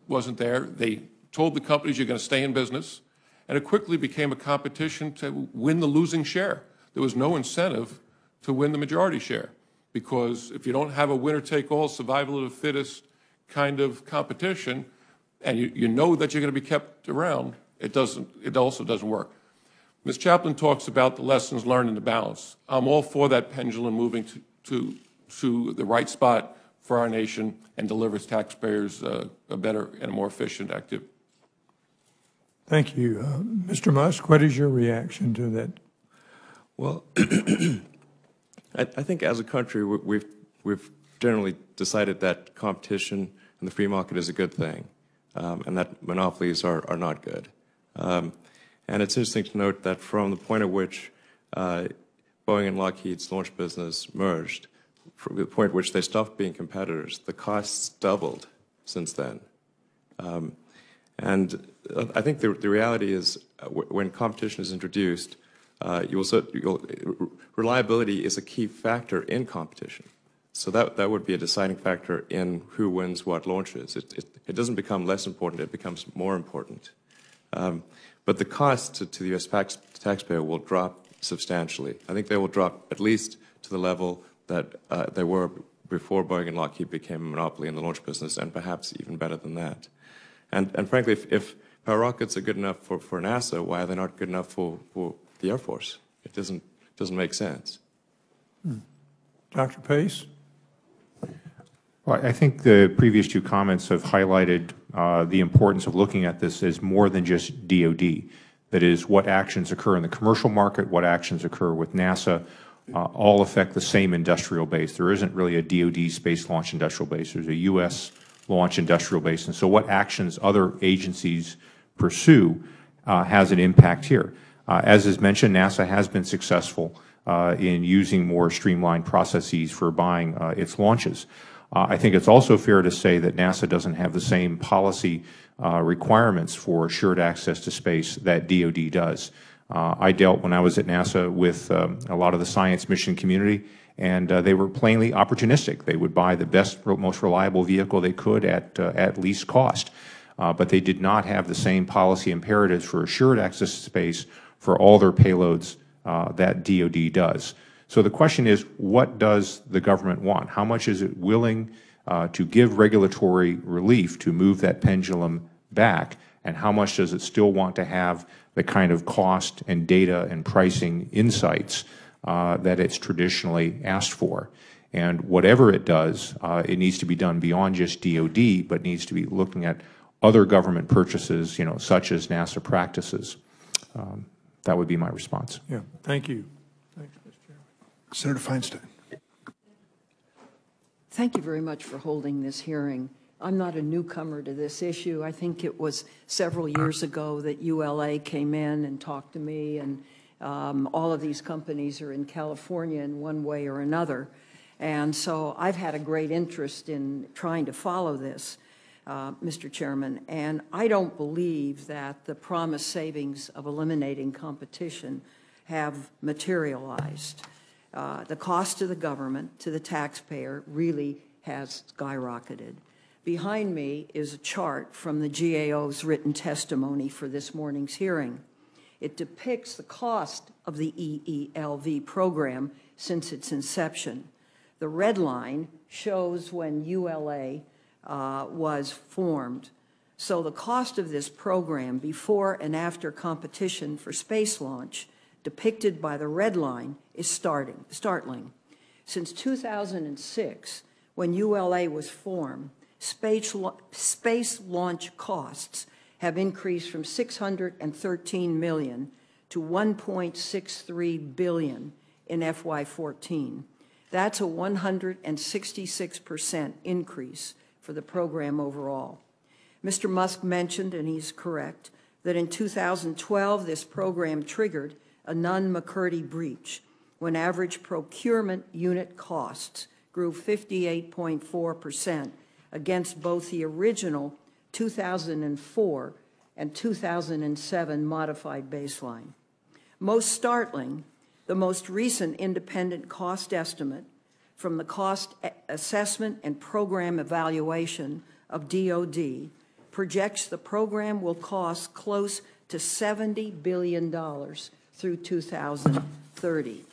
wasn't there. They told the companies, you're going to stay in business, and it quickly became a competition to win the losing share. There was no incentive to win the majority share, because if you don't have a winner-take-all, survival of the fittest kind of competition, and you know that you're going to be kept around, it also doesn't work. Ms. Chaplin talks about the lessons learned and the balance. I'm all for that pendulum moving to the right spot for our nation and delivers taxpayers a better and a more efficient activity. Thank you. Mr. Musk, what is your reaction to that? Well, I think as a country, we've generally decided that competition in the free market is a good thing, and that monopolies are not good. And it's interesting to note that from the point at which Boeing and Lockheed's launch business merged, from the point at which they stopped being competitors, the costs doubled since then. And I think the reality is when competition is introduced, reliability is a key factor in competition. So that would be a deciding factor in who wins what launches. It doesn't become less important, it becomes more important. But the cost to the U.S. taxpayer will drop substantially. I think they will drop at least to the level that they were before Boeing and Lockheed became a monopoly in the launch business, and perhaps even better than that. And frankly, if power rockets are good enough for NASA, why are they not good enough for the Air Force? It doesn't make sense. Dr. Pace? Well, I think the previous two comments have highlighted the importance of looking at this as more than just DoD. That is, what actions occur in the commercial market, what actions occur with NASA, all affect the same industrial base. There isn't really a DoD space launch industrial base. There's a U.S. launch industrial base. And so what actions other agencies pursue has an impact here. As is mentioned, NASA has been successful in using more streamlined processes for buying its launches. I think it's also fair to say that NASA doesn't have the same policy requirements for assured access to space that DoD does. I dealt, when I was at NASA, with a lot of the science mission community, and they were plainly opportunistic. They would buy the best, most reliable vehicle they could at least cost. But they did not have the same policy imperatives for assured access to space for all their payloads that DoD does. So the question is, what does the government want? How much is it willing to give regulatory relief to move that pendulum back, and how much does it still want to have the kind of cost and data and pricing insights that it's traditionally asked for? And whatever it does, it needs to be done beyond just DoD, but needs to be looking at other government purchases, such as NASA practices. That would be my response. Yeah, thank you. Thanks, Mr. Chairman. Senator Feinstein. Thank you very much for holding this hearing. I'm not a newcomer to this issue. I think it was several years ago that ULA came in and talked to me, and all of these companies are in California in one way or another. And so I've had a great interest in trying to follow this, Mr. Chairman, and I don't believe that the promised savings of eliminating competition have materialized. The cost to the government, to the taxpayer, really has skyrocketed. Behind me is a chart from the GAO's written testimony for this morning's hearing. It depicts the cost of the EELV program since its inception. The red line shows when ULA was formed. So the cost of this program before and after competition for space launch, depicted by the red line, is startling. Since 2006, when ULA was formed, space launch costs have increased from $613 million to $1.63 billion in FY14. That's a 166% increase for the program overall. Mr. Musk mentioned, and he's correct, that in 2012 this program triggered a Nunn-McCurdy breach when average procurement unit costs grew 58.4% against both the original 2004 and 2007 modified baseline. Most startling, the most recent independent cost estimate from the Cost Assessment and Program Evaluation of DoD projects the program will cost close to $70 billion through 2030.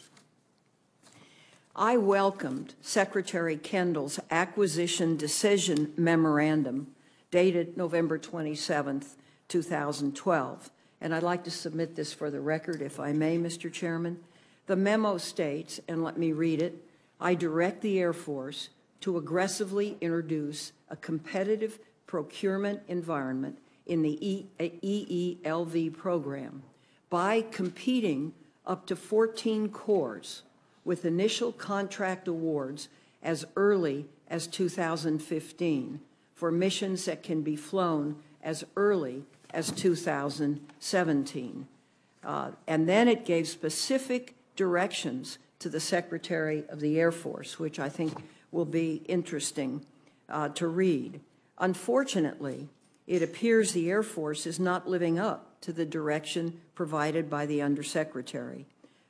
I welcomed Secretary Kendall's acquisition decision memorandum dated November 27th, 2012. And I'd like to submit this for the record, if I may, Mr. Chairman. The memo states, and let me read it, I direct the Air Force to aggressively introduce a competitive procurement environment in the EELV program by competing up to 14 corps with initial contract awards as early as 2015 for missions that can be flown as early as 2017. And then it gave specific directions to the Secretary of the Air Force, which I think will be interesting to read. Unfortunately, it appears the Air Force is not living up to the direction provided by the Undersecretary.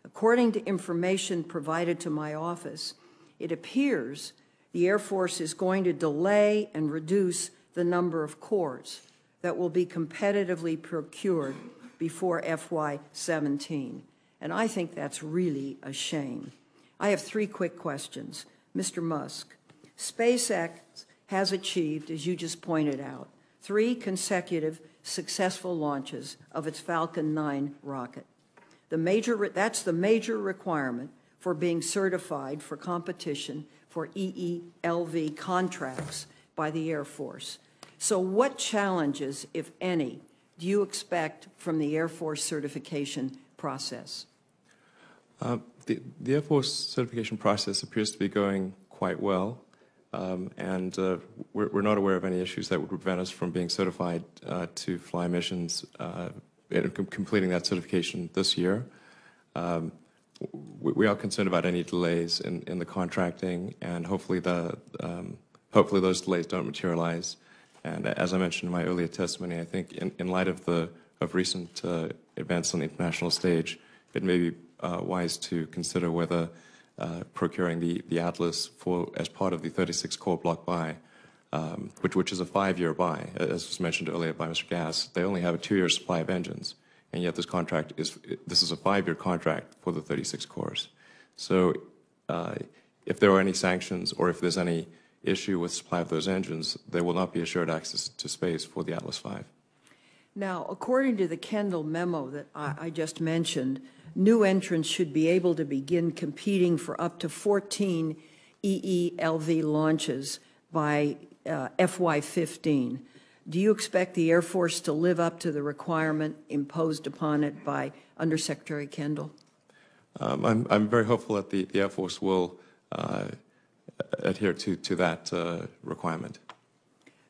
According to information provided to my office, it appears the Air Force is going to delay and reduce the number of corps that will be competitively procured before FY17. And I think that's really a shame. I have three quick questions. Mr. Musk, SpaceX has achieved, as you just pointed out, 3 consecutive successful launches of its Falcon 9 rocket. That's the major requirement for being certified for competition for EELV contracts by the Air Force. So what challenges, if any, do you expect from the Air Force certification process? The Air Force certification process appears to be going quite well, and we're not aware of any issues that would prevent us from being certified to fly missions and completing that certification this year. We are concerned about any delays in the contracting, and hopefully those delays don't materialize. And as I mentioned in my earlier testimony, I think in light of recent events on the international stage, it may be wise to consider whether procuring the Atlas as part of the 36 core block buy, which is a 5-year buy, as was mentioned earlier by Mr. Gass. They only have a 2-year supply of engines, and yet this is a 5-year contract for the 36 cores. So if there are any sanctions or if there's any issue with supply of those engines, there will not be assured access to space for the Atlas V. Now, according to the Kendall memo that I just mentioned, new entrants should be able to begin competing for up to 14 EELV launches by FY15. Do you expect the Air Force to live up to the requirement imposed upon it by Undersecretary Kendall? I'm very hopeful that the Air Force will adhere to that requirement.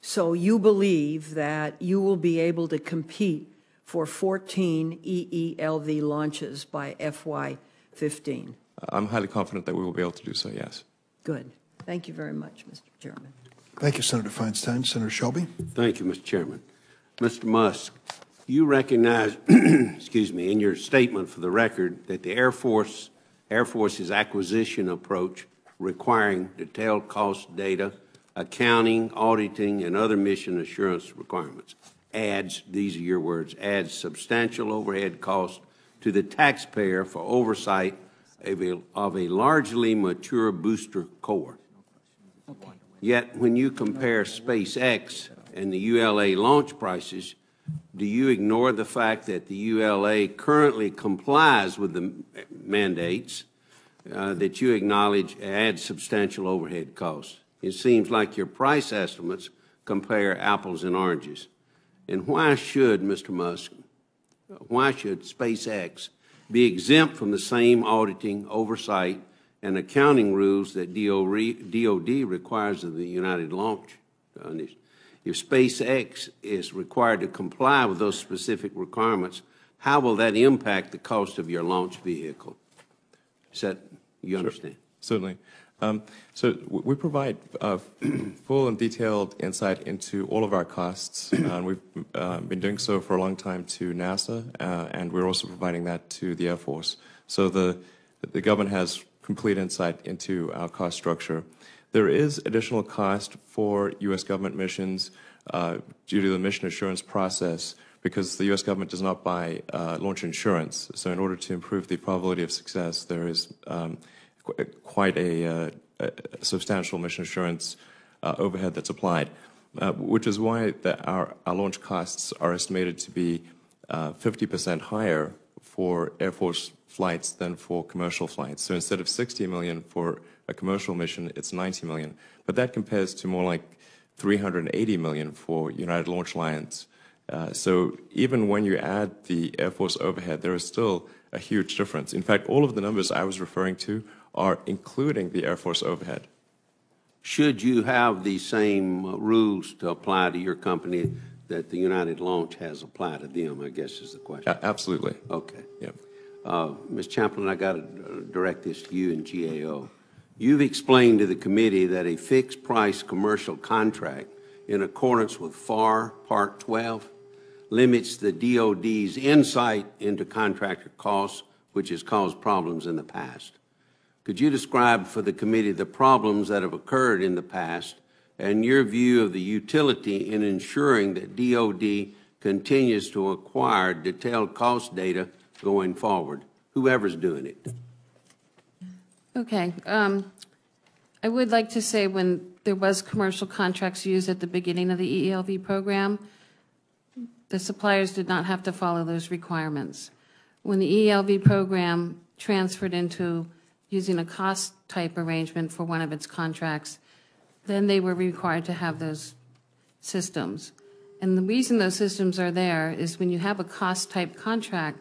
So you believe that you will be able to compete for 14 EELV launches by FY15? I'm highly confident that we will be able to do so, yes. Good. Thank you very much, Mr. Chairman. Thank you, Senator Feinstein. Senator Shelby? Thank you, Mr. Chairman. Mr. Musk, you recognize, excuse me, in your statement for the record that the Air Force's acquisition approach requiring detailed cost data, accounting, auditing, and other mission assurance requirements adds, these are your words, adds substantial overhead costs to the taxpayer for oversight of a largely mature booster core. Okay. Yet, when you compare SpaceX and the ULA launch prices, do you ignore the fact that the ULA currently complies with the mandates that you acknowledge add substantial overhead costs? It seems like your price estimates compare apples and oranges. And why should, Mr. Musk, why should SpaceX be exempt from the same auditing, oversight, and accounting rules that DOD requires of the United Launch? If SpaceX is required to comply with those specific requirements, how will that impact the cost of your launch vehicle? Is that, you understand? Certainly. So we provide full and detailed insight into all of our costs. We've been doing so for a long time to NASA, and we're also providing that to the Air Force. So the government has complete insight into our cost structure. There is additional cost for U.S. government missions due to the mission assurance process because the U.S. government does not buy launch insurance. So in order to improve the probability of success, there is quite a substantial mission assurance overhead that's applied, which is why our launch costs are estimated to be 50% higher for Air Force flights than for commercial flights. So instead of $60 million for a commercial mission, it's $90 million. But that compares to more like $380 million for United Launch Alliance. So even when you add the Air Force overhead, there is still a huge difference. In fact, all of the numbers I was referring to are including the Air Force overhead. Should you have the same rules to apply to your company that the United Launch has applied to them, I guess is the question. Absolutely. Okay. Yeah. Ms. Champlin, I got to direct this to you and GAO. You've explained to the committee that a fixed price commercial contract in accordance with FAR Part 12 limits the DOD's insight into contractor costs, which has caused problems in the past. Could you describe for the committee the problems that have occurred in the past and your view of the utility in ensuring that DOD continues to acquire detailed cost data going forward whoever's doing it. Okay. I would like to say when there was commercial contracts used at the beginning of the EELV program, the suppliers did not have to follow those requirements. When the EELV program transferred into using a cost type arrangement for one of its contracts, then they were required to have those systems. And the reason those systems are there is when you have a cost type contract,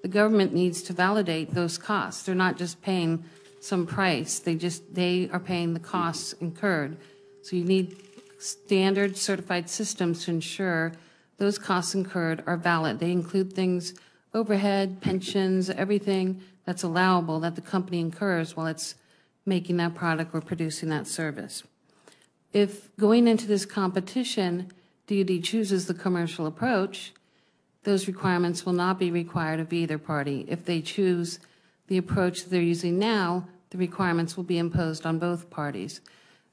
the government needs to validate those costs. They're not just paying some price, they are paying the costs incurred. So you need standard certified systems to ensure those costs incurred are valid. They include things, overhead, pensions, everything that's allowable that the company incurs while it's making that product or producing that service. If going into this competition, DoD chooses the commercial approach, those requirements will not be required of either party. If they choose the approach that they're using now, the requirements will be imposed on both parties.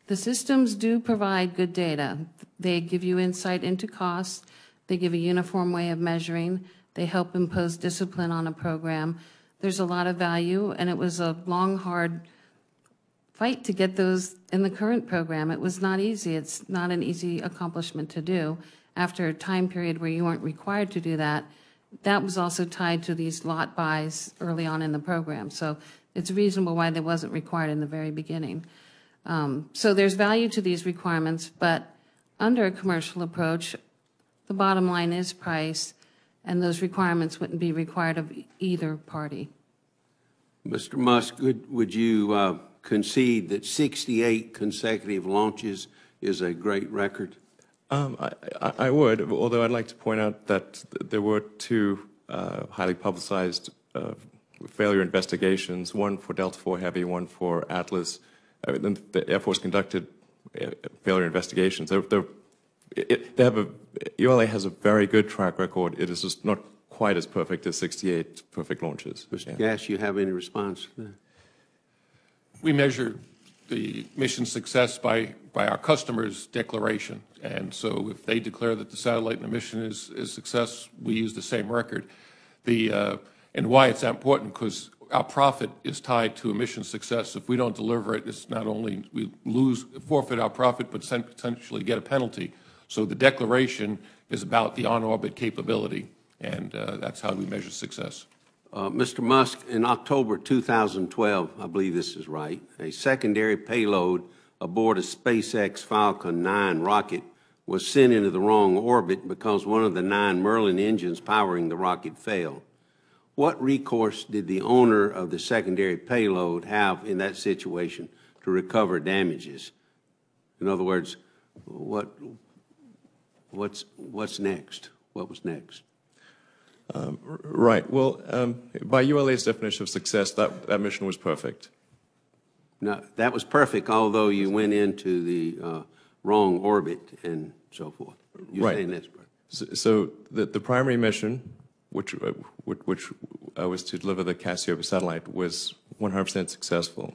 The systems do provide good data. They give you insight into costs. They give a uniform way of measuring. They help impose discipline on a program. There's a lot of value, and it was a long, hard fight to get those in the current program. It was not easy. It's not an easy accomplishment to do. After a time period where you weren't required to do that, that was also tied to these lot buys early on in the program. So it's reasonable why that wasn't required in the very beginning. So there's value to these requirements, but under a commercial approach, the bottom line is price, and those requirements wouldn't be required of either party. Mr. Musk, would you concede that 68 consecutive launches is a great record? I would, although I'd like to point out that there were two highly publicized failure investigations, one for Delta IV Heavy, one for Atlas. The Air Force conducted failure investigations. ULA has a very good track record. It is just not quite as perfect as 68 perfect launches. Mr. Gass, you have any response to that? We measure the mission success by our customers' declaration. And so if they declare that the satellite and the mission is success, we use the same record. And why it's important, because our profit is tied to a mission success. If we don't deliver it, it's not only we forfeit our profit, but potentially get a penalty. So the declaration is about the on-orbit capability, and that's how we measure success. Mr. Musk, in October 2012, I believe this is right, a secondary payload aboard a SpaceX Falcon 9 rocket was sent into the wrong orbit because one of the 9 Merlin engines powering the rocket failed. What recourse did the owner of the secondary payload have in that situation to recover damages? In other words, what's next? What was next? Right. Well, by ULA's definition of success, that mission was perfect. No, that was perfect, although you went into the wrong orbit and so forth. You're right. Saying that's perfect. So the primary mission, which was to deliver the Cassiopeia satellite, was 100% successful.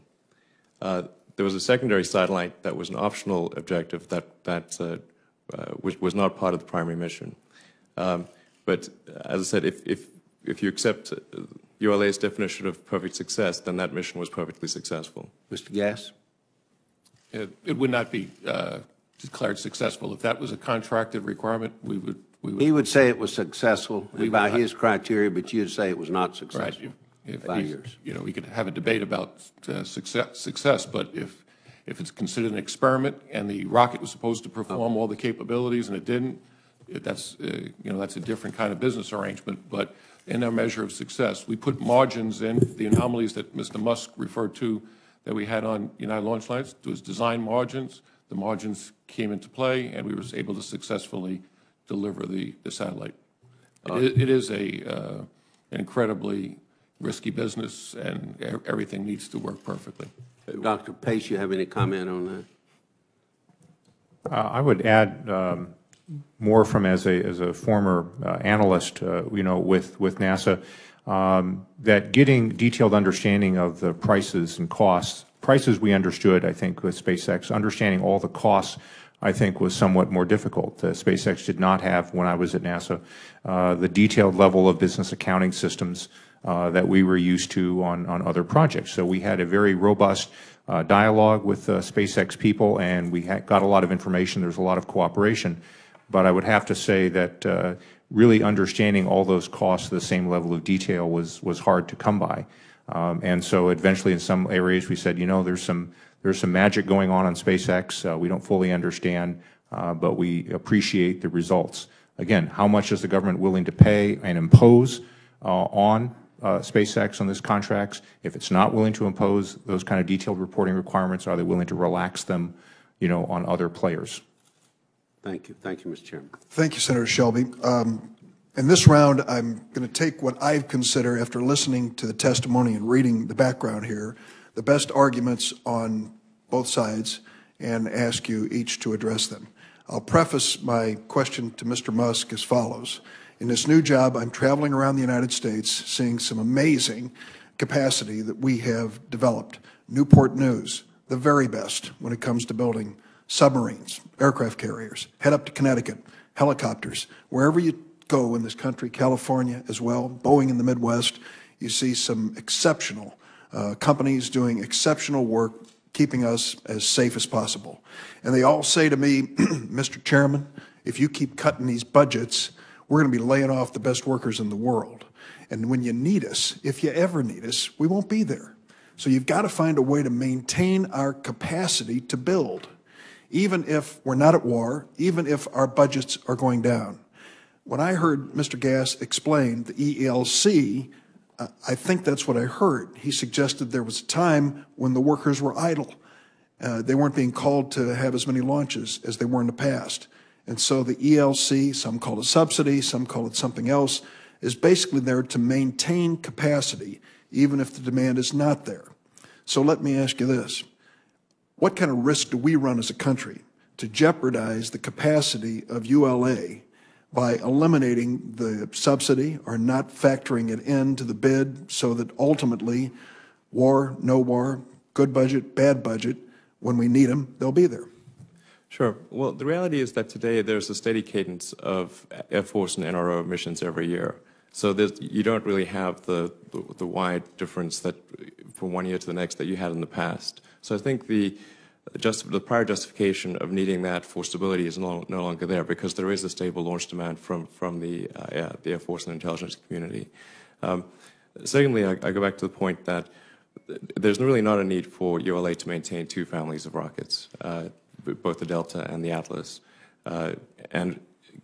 There was a secondary satellite that was an optional objective that was not part of the primary mission. But as I said, if you accept ULA's definition of perfect success, then that mission was perfectly successful. Mr. Gass? It would not be declared successful. If that was a contracted requirement, we would. He would say it was successful by his criteria, but you'd say it was not successful. Right. By yours. You know, we could have a debate about success, but if it's considered an experiment and the rocket was supposed to perform all the capabilities and it didn't, that's a different kind of business arrangement. But in our measure of success, we put margins in. The anomalies that Mr. Musk referred to that we had on United Launch Alliance was design margins. The margins came into play, and we were able to successfully deliver the satellite. It is an incredibly risky business, and everything needs to work perfectly. Dr. Pace, you have any comment on that? I would add more from as a former analyst, with NASA, that getting detailed understanding of the prices and costs. Prices we understood, I think, with SpaceX. Understanding all the costs, I think, was somewhat more difficult. SpaceX did not have, when I was at NASA, the detailed level of business accounting systems that we were used to on other projects. So we had a very robust dialogue with SpaceX people, and we got a lot of information. There's a lot of cooperation. But I would have to say that really understanding all those costs to the same level of detail was hard to come by. And so eventually in some areas we said, you know, there's some magic going on SpaceX. We don't fully understand, but we appreciate the results. Again, how much is the government willing to pay and impose on SpaceX on these contracts? If it's not willing to impose those kind of detailed reporting requirements, are they willing to relax them, you know, on other players? Thank you. Thank you, Mr. Chairman. Thank you, Senator Shelby. In this round, I'm going to take what I consider, after listening to the testimony and reading the background here, the best arguments on both sides and ask you each to address them. I'll preface my question to Mr. Musk as follows. In this new job, I'm traveling around the United States, seeing some amazing capacity that we have developed. Newport News, the very best when it comes to building submarines, aircraft carriers. Head up to Connecticut, helicopters. Wherever you go in this country, California as well, Boeing in the Midwest, you see some exceptional companies doing exceptional work, keeping us as safe as possible. And they all say to me, Mr. Chairman, if you keep cutting these budgets, we're going to be laying off the best workers in the world. And when you need us, if you ever need us, we won't be there. So you've got to find a way to maintain our capacity to build, even if we're not at war, even if our budgets are going down. When I heard Mr. Gass explain the ELC, I think that's what I heard. He suggested there was a time when the workers were idle. They weren't being called to have as many launches as they were in the past. And so the ELC, some call it subsidy, some call it something else, is basically there to maintain capacity, even if the demand is not there. So let me ask you this. What kind of risk do we run as a country to jeopardize the capacity of ULA by eliminating the subsidy or not factoring it into the bid so that ultimately war, no war, good budget, bad budget, when we need them, they'll be there? Sure. Well, the reality is that today there's a steady cadence of Air Force and NRO missions every year. So you don't really have the wide difference that from one year to the next that you had in the past. So I think the prior justification of needing that for stability is no longer there, because there is a stable launch demand from the Air Force and intelligence community. Secondly, I go back to the point that there's really not a need for ULA to maintain two families of rockets, both the Delta and the Atlas. And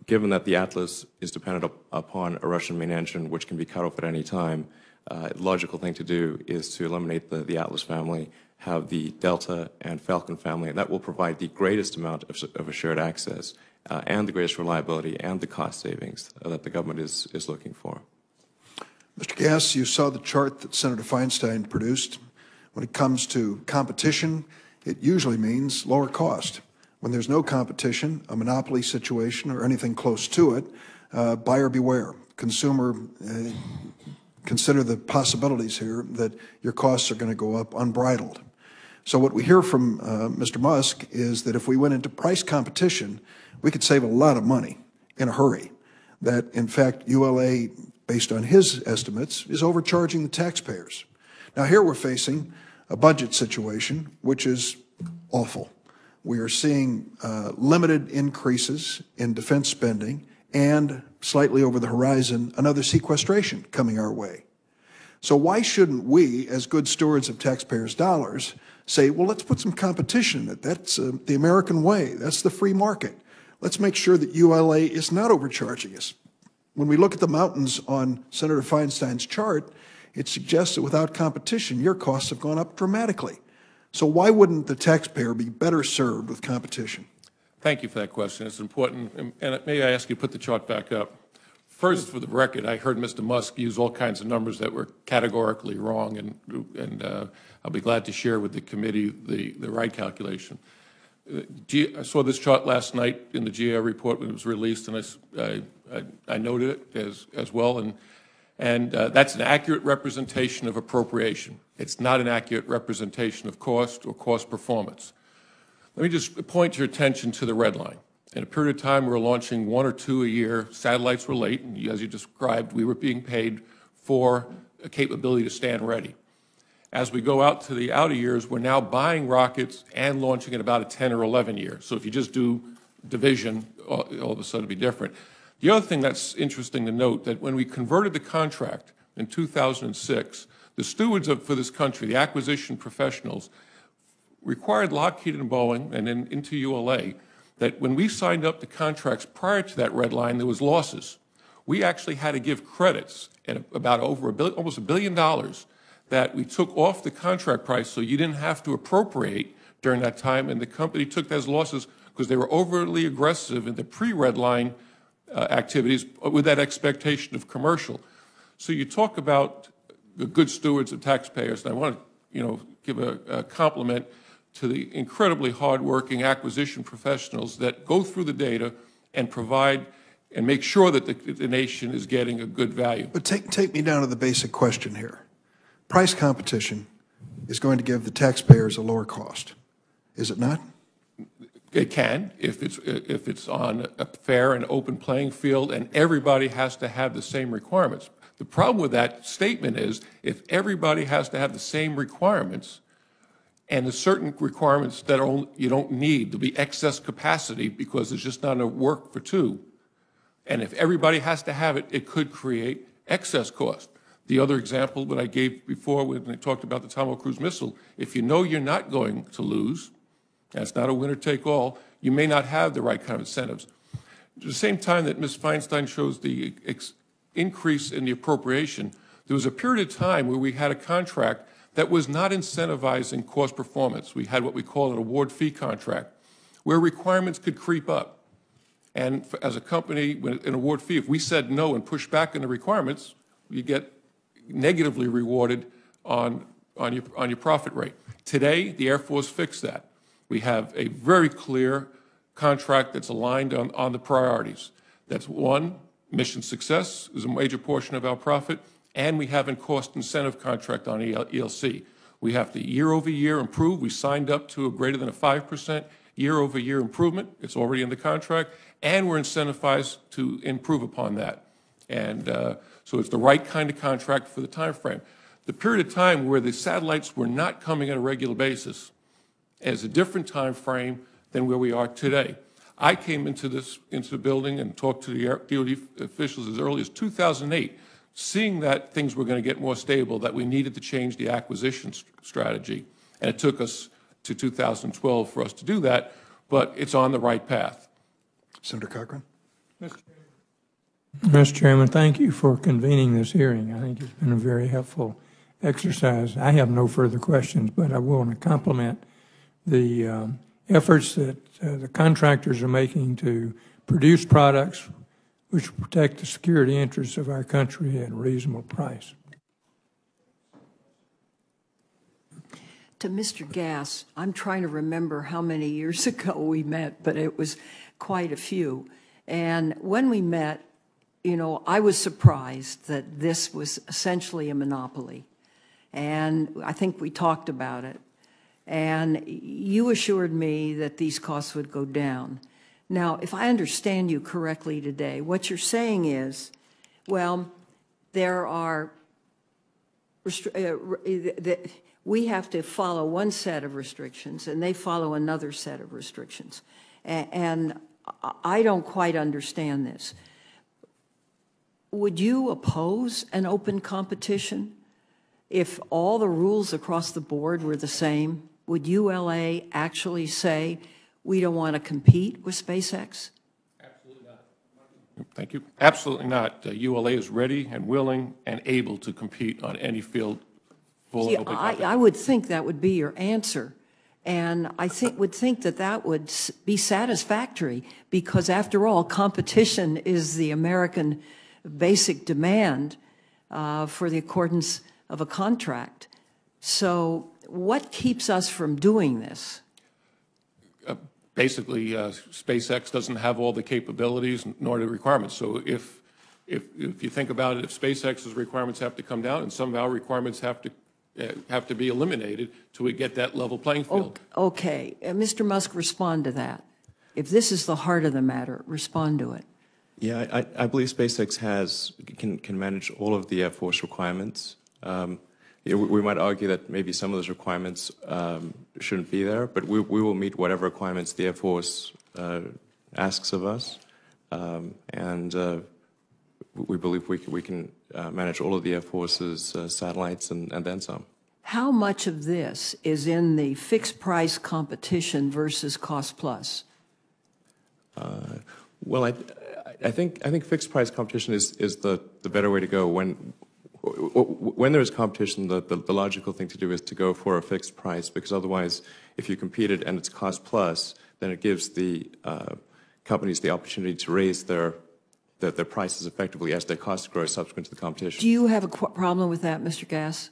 given that the Atlas is dependent upon a Russian main engine, which can be cut off at any time, the logical thing to do is to eliminate the Atlas family, have the Delta and Falcon family, and that will provide the greatest amount of assured access and the greatest reliability and the cost savings that the government is looking for. Mr. Gass, you saw the chart that Senator Feinstein produced. When it comes to competition, it usually means lower cost. When there's no competition, a monopoly situation or anything close to it, buyer beware. Consumer, consider the possibilities here that your costs are going to go up unbridled. So what we hear from Mr. Musk is that if we went into price competition, we could save a lot of money in a hurry. That, in fact, ULA, based on his estimates, is overcharging the taxpayers. Now, here we're facing a budget situation which is awful. We are seeing limited increases in defense spending and, slightly over the horizon, another sequestration coming our way. So why shouldn't we, as good stewards of taxpayers' dollars, say, well, let's put some competition in it. That's the American way. That's the free market. Let's make sure that ULA is not overcharging us. When we look at the mountains on Senator Feinstein's chart, it suggests that without competition, your costs have gone up dramatically. So why wouldn't the taxpayer be better served with competition? Thank you for that question. It's important. And may I ask you to put the chart back up? First, for the record, I heard Mr. Musk use all kinds of numbers that were categorically wrong, and I'll be glad to share with the committee the right calculation. I saw this chart last night in the GAO report when it was released, and I noted it as well, and that's an accurate representation of appropriation. It's not an accurate representation of cost or cost performance. Let me just point your attention to the red line. In a period of time, we were launching 1 or 2 a year. Satellites were late, and as you described, we were being paid for capability to stand ready. As we go out to the outer years, we're now buying rockets and launching in about a 10 or 11 year. So if you just do division, all of a sudden it'd be different. The other thing that's interesting to note, that when we converted the contract in 2006, the stewards for this country, the acquisition professionals, required Lockheed and Boeing and then into ULA that when we signed up the contracts prior to that red line, there was losses. We actually had to give credits at about almost $1 billion that we took off the contract price so you didn't have to appropriate during that time, and the company took those losses because they were overly aggressive in the pre-red line activities with that expectation of commercial. So you talk about the good stewards of taxpayers, and I want to give a compliment to the incredibly hardworking acquisition professionals that go through the data and provide and make sure that the nation is getting a good value. But take me down to the basic question here. Price competition is going to give the taxpayers a lower cost, is it not? It can, if it's on a fair and open playing field and everybody has to have the same requirements. The problem with that statement is if everybody has to have the same requirements and there's certain requirements that you don't need, there'll be excess capacity because there's just not enough work for two. And if everybody has to have it, it could create excess cost. The other example that I gave before when I talked about the Tomahawk cruise missile, if you know you're not going to lose, and it's not a winner-take-all, you may not have the right kind of incentives. At the same time that Ms. Feinstein shows the increase in the appropriation, there was a period of time where we had a contract that was not incentivizing cost performance. We had what we call an award fee contract, where requirements could creep up. And as a company, an award fee, if we said no and pushed back on the requirements, you get negatively rewarded on your profit rate. Today, the Air Force fixed that. We have a very clear contract that's aligned on the priorities. That's one, mission success is a major portion of our profit, and we have a cost incentive contract on ELC. We have to year-over-year improve. We signed up to a greater than a 5% year-over-year improvement. It's already in the contract, and we're incentivized to improve upon that. And so it's the right kind of contract for the time frame. The period of time where the satellites were not coming on a regular basis is a different time frame than where we are today. I came into the building and talked to the DoD officials as early as 2008, seeing that things were going to get more stable, that we needed to change the acquisition strategy. And it took us to 2012 for us to do that, but it's on the right path. Senator Cochran. Mr. Chairman, thank you for convening this hearing. I think it's been a very helpful exercise. I have no further questions, but I want to compliment the efforts that the contractors are making to produce products which protect the security interests of our country at a reasonable price. To Mr. Gass, I'm trying to remember how many years ago we met, but it was quite a few. And when we met, I was surprised that this was essentially a monopoly. And I think we talked about it. And you assured me that these costs would go down. Now, if I understand you correctly today, what you're saying is, well, there are, we have to follow one set of restrictions and they follow another set of restrictions. And I don't quite understand this. Would you oppose an open competition if all the rules across the board were the same? Would ULA actually say, we don't want to compete with SpaceX? Absolutely not. Thank you. Absolutely not. ULA is ready and willing and able to compete on any field. See, I would think that would be your answer. And I would think that that would be satisfactory because, after all, competition is the American basic demand for the accordance of a contract. So what keeps us from doing this? Basically, SpaceX doesn't have all the capabilities nor the requirements. So if you think about it, if SpaceX's requirements have to come down and some of our requirements have to be eliminated till we get that level playing field. Okay. Mr. Musk, respond to that. If this is the heart of the matter, respond to it. Yeah, I believe SpaceX can manage all of the Air Force requirements. We might argue that maybe some of those requirements shouldn't be there, but we will meet whatever requirements the Air Force asks of us, and we believe we can manage all of the Air Force's satellites and then some. How much of this is in the fixed price competition versus cost plus? Well, I think fixed price competition is the better way to go. When there is competition, the logical thing to do is to go for a fixed price, because otherwise, if you competed and it's cost plus, then it gives the companies the opportunity to raise their prices effectively as their costs grow subsequent to the competition. Do you have a problem with that, Mr. Gass?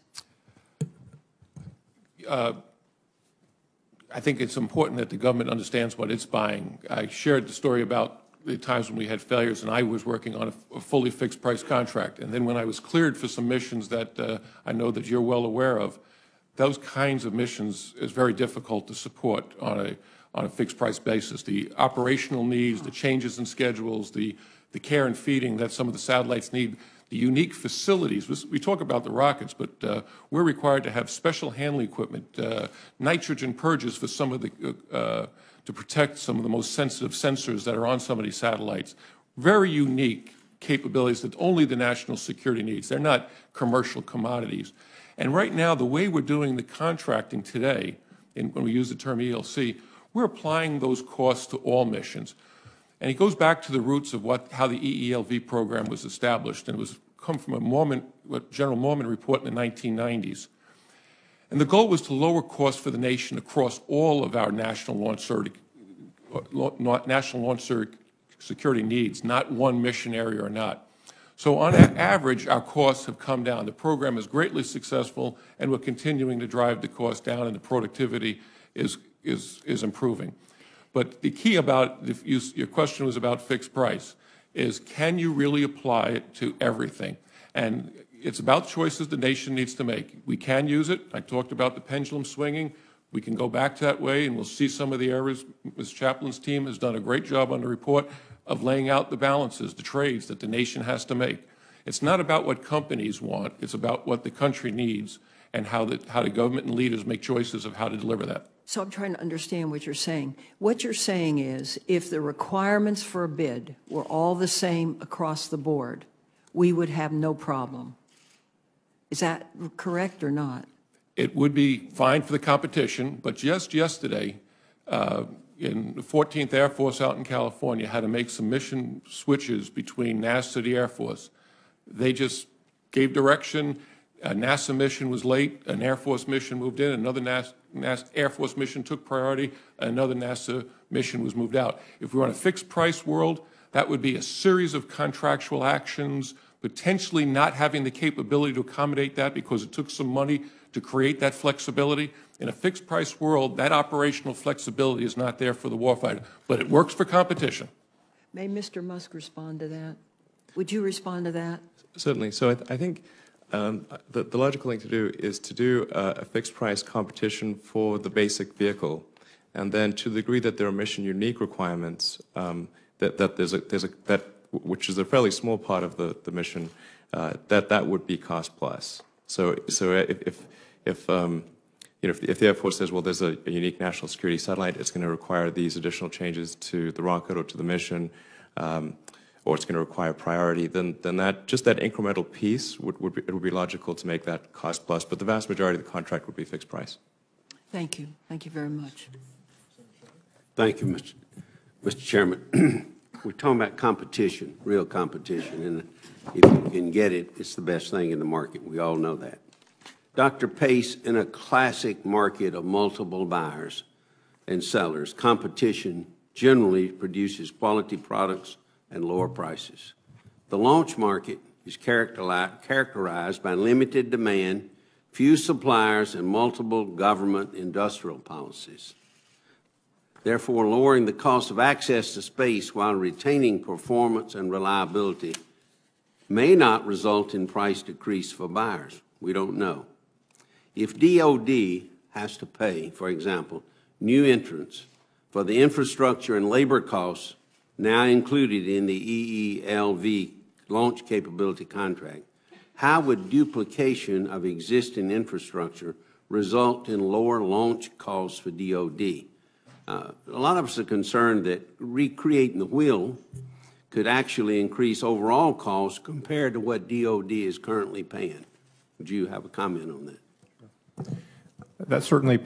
I think it's important that the government understands what it's buying. I shared the story about the times when we had failures, and I was working on a fully fixed price contract. And then when I was cleared for some missions that I know that you're well aware of, those kinds of missions is very difficult to support on a fixed price basis. The operational needs, the changes in schedules, the care and feeding that some of the satellites need, the unique facilities. We talk about the rockets, but we're required to have special handling equipment, nitrogen purges for some of the, to protect some of the most sensitive sensors that are on some of these satellites. Very unique capabilities that only the national security needs. They're not commercial commodities. And right now, the way we're doing the contracting today, when we use the term ELC, we're applying those costs to all missions. And it goes back to the roots of how the EELV program was established, and it was come from what General Moorman report in the 1990s. And the goal was to lower costs for the nation across all of our national launch security needs, not one mission area or not. So on average, our costs have come down. The program is greatly successful, and we're continuing to drive the cost down, and the productivity is improving. But the key about, your question was about fixed price, is can you really apply it to everything? And it's about choices the nation needs to make. We can use it. I talked about the pendulum swinging. We can go back to that way, and we'll see some of the errors. Ms. Chaplin's team has done a great job on the report of laying out the balances, the trades that the nation has to make. It's not about what companies want. It's about what the country needs and how the government and leaders make choices of how to deliver that. So I'm trying to understand what you're saying. What you're saying is if the requirements for a bid were all the same across the board, we would have no problem. Is that correct or not? It would be fine for the competition, but just yesterday, in the 14th Air Force out in California, had to make some mission switches between NASA and the Air Force. They just gave direction. A NASA mission was late. An Air Force mission moved in. Another NASA Air Force mission took priority. Another NASA mission was moved out. If we were in a fixed price world, that would be a series of contractual actions, potentially not having the capability to accommodate that because it took some money to create that flexibility. In a fixed price world, that operational flexibility is not there for the warfighter, but it works for competition. May Mr. Musk respond to that? Would you respond to that? Certainly. So I think the logical thing to do is to do a fixed price competition for the basic vehicle, and then to the degree that there are mission unique requirements, that which is a fairly small part of the mission, that would be cost plus. So if the Air Force says, well, there's a unique national security satellite, it's going to require these additional changes to the rocket or to the mission, or it's going to require priority, then that just that incremental piece would be logical to make that cost plus. But the vast majority of the contract would be fixed price. Thank you. Thank you very much. Thank you, Mr. Chairman. We're talking about competition, real competition, and if you can get it, it's the best thing in the market. We all know that. Dr. Pace, in a classic market of multiple buyers and sellers, competition generally produces quality products and lower prices. The launch market is characterized by limited demand, few suppliers, and multiple government industrial policies. Therefore, lowering the cost of access to space while retaining performance and reliability may not result in price decrease for buyers. We don't know. If DOD has to pay, for example, new entrants for the infrastructure and labor costs now included in the EELV launch capability contract, how would duplication of existing infrastructure result in lower launch costs for DoD? A lot of us are concerned that recreating the wheel could actually increase overall costs compared to what DoD is currently paying. Would you have a comment on that? That's certainly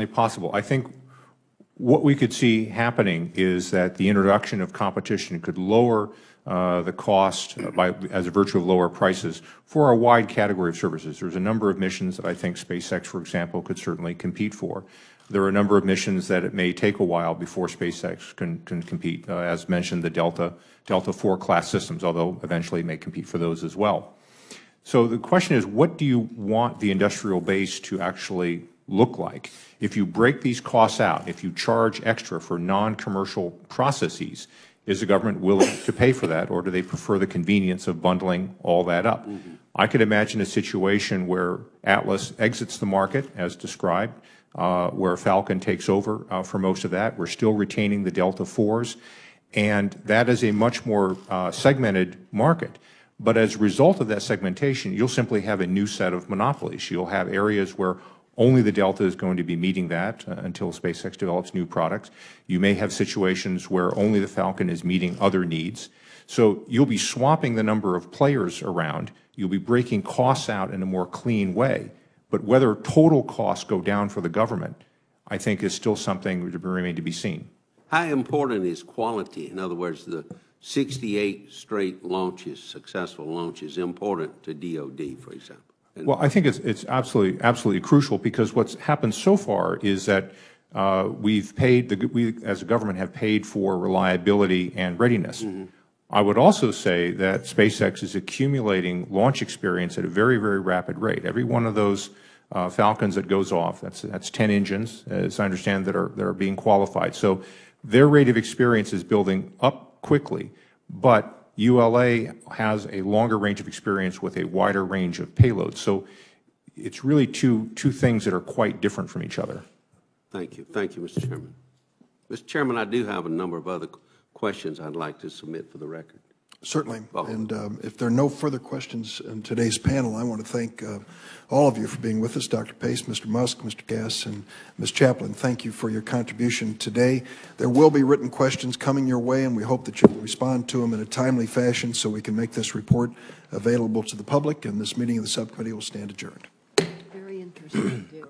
possible. I think what we could see happening is that the introduction of competition could lower the cost as a virtue of lower prices for a wide category of services. There's a number of missions that I think SpaceX, for example, could certainly compete for. There are a number of missions that it may take a while before SpaceX can compete, as mentioned, the Delta IV class systems, although eventually it may compete for those as well. So the question is, what do you want the industrial base to actually look like? If you break these costs out, if you charge extra for non-commercial processes, is the government willing to pay for that, or do they prefer the convenience of bundling all that up? Mm-hmm. I could imagine a situation where Atlas exits the market, as described, where Falcon takes over for most of that. We're still retaining the Delta IVs, and that is a much more segmented market. But as a result of that segmentation, you'll simply have a new set of monopolies. You'll have areas where only the Delta is going to be meeting that until SpaceX develops new products. You may have situations where only the Falcon is meeting other needs. So you'll be swapping the number of players around. You'll be breaking costs out in a more clean way. But whether total costs go down for the government, I think, is still something to remain to be seen. How important is quality? In other words, the 68 straight launches, successful launches, important to DoD, for example? Well, I think it's absolutely crucial, because what's happened so far is that we as a government have paid for reliability and readiness. Mm-hmm. I would also say that SpaceX is accumulating launch experience at a very, very rapid rate. Every one of those Falcons that goes off, that's 10 engines, as I understand, that are being qualified. So their rate of experience is building up quickly, but ULA has a longer range of experience with a wider range of payloads. So it's really two things that are quite different from each other. Thank you. Thank you, Mr. Chairman. Mr. Chairman, I do have a number of other questions I'd like to submit for the record. Certainly. And if there are no further questions in today's panel, I want to thank all of you for being with us. Dr. Pace, Mr. Musk, Mr. Gass, and Ms. Chaplin, thank you for your contribution today. There will be written questions coming your way, and we hope that you will respond to them in a timely fashion so we can make this report available to the public, and this meeting of the subcommittee will stand adjourned. Very interesting. Good hearing.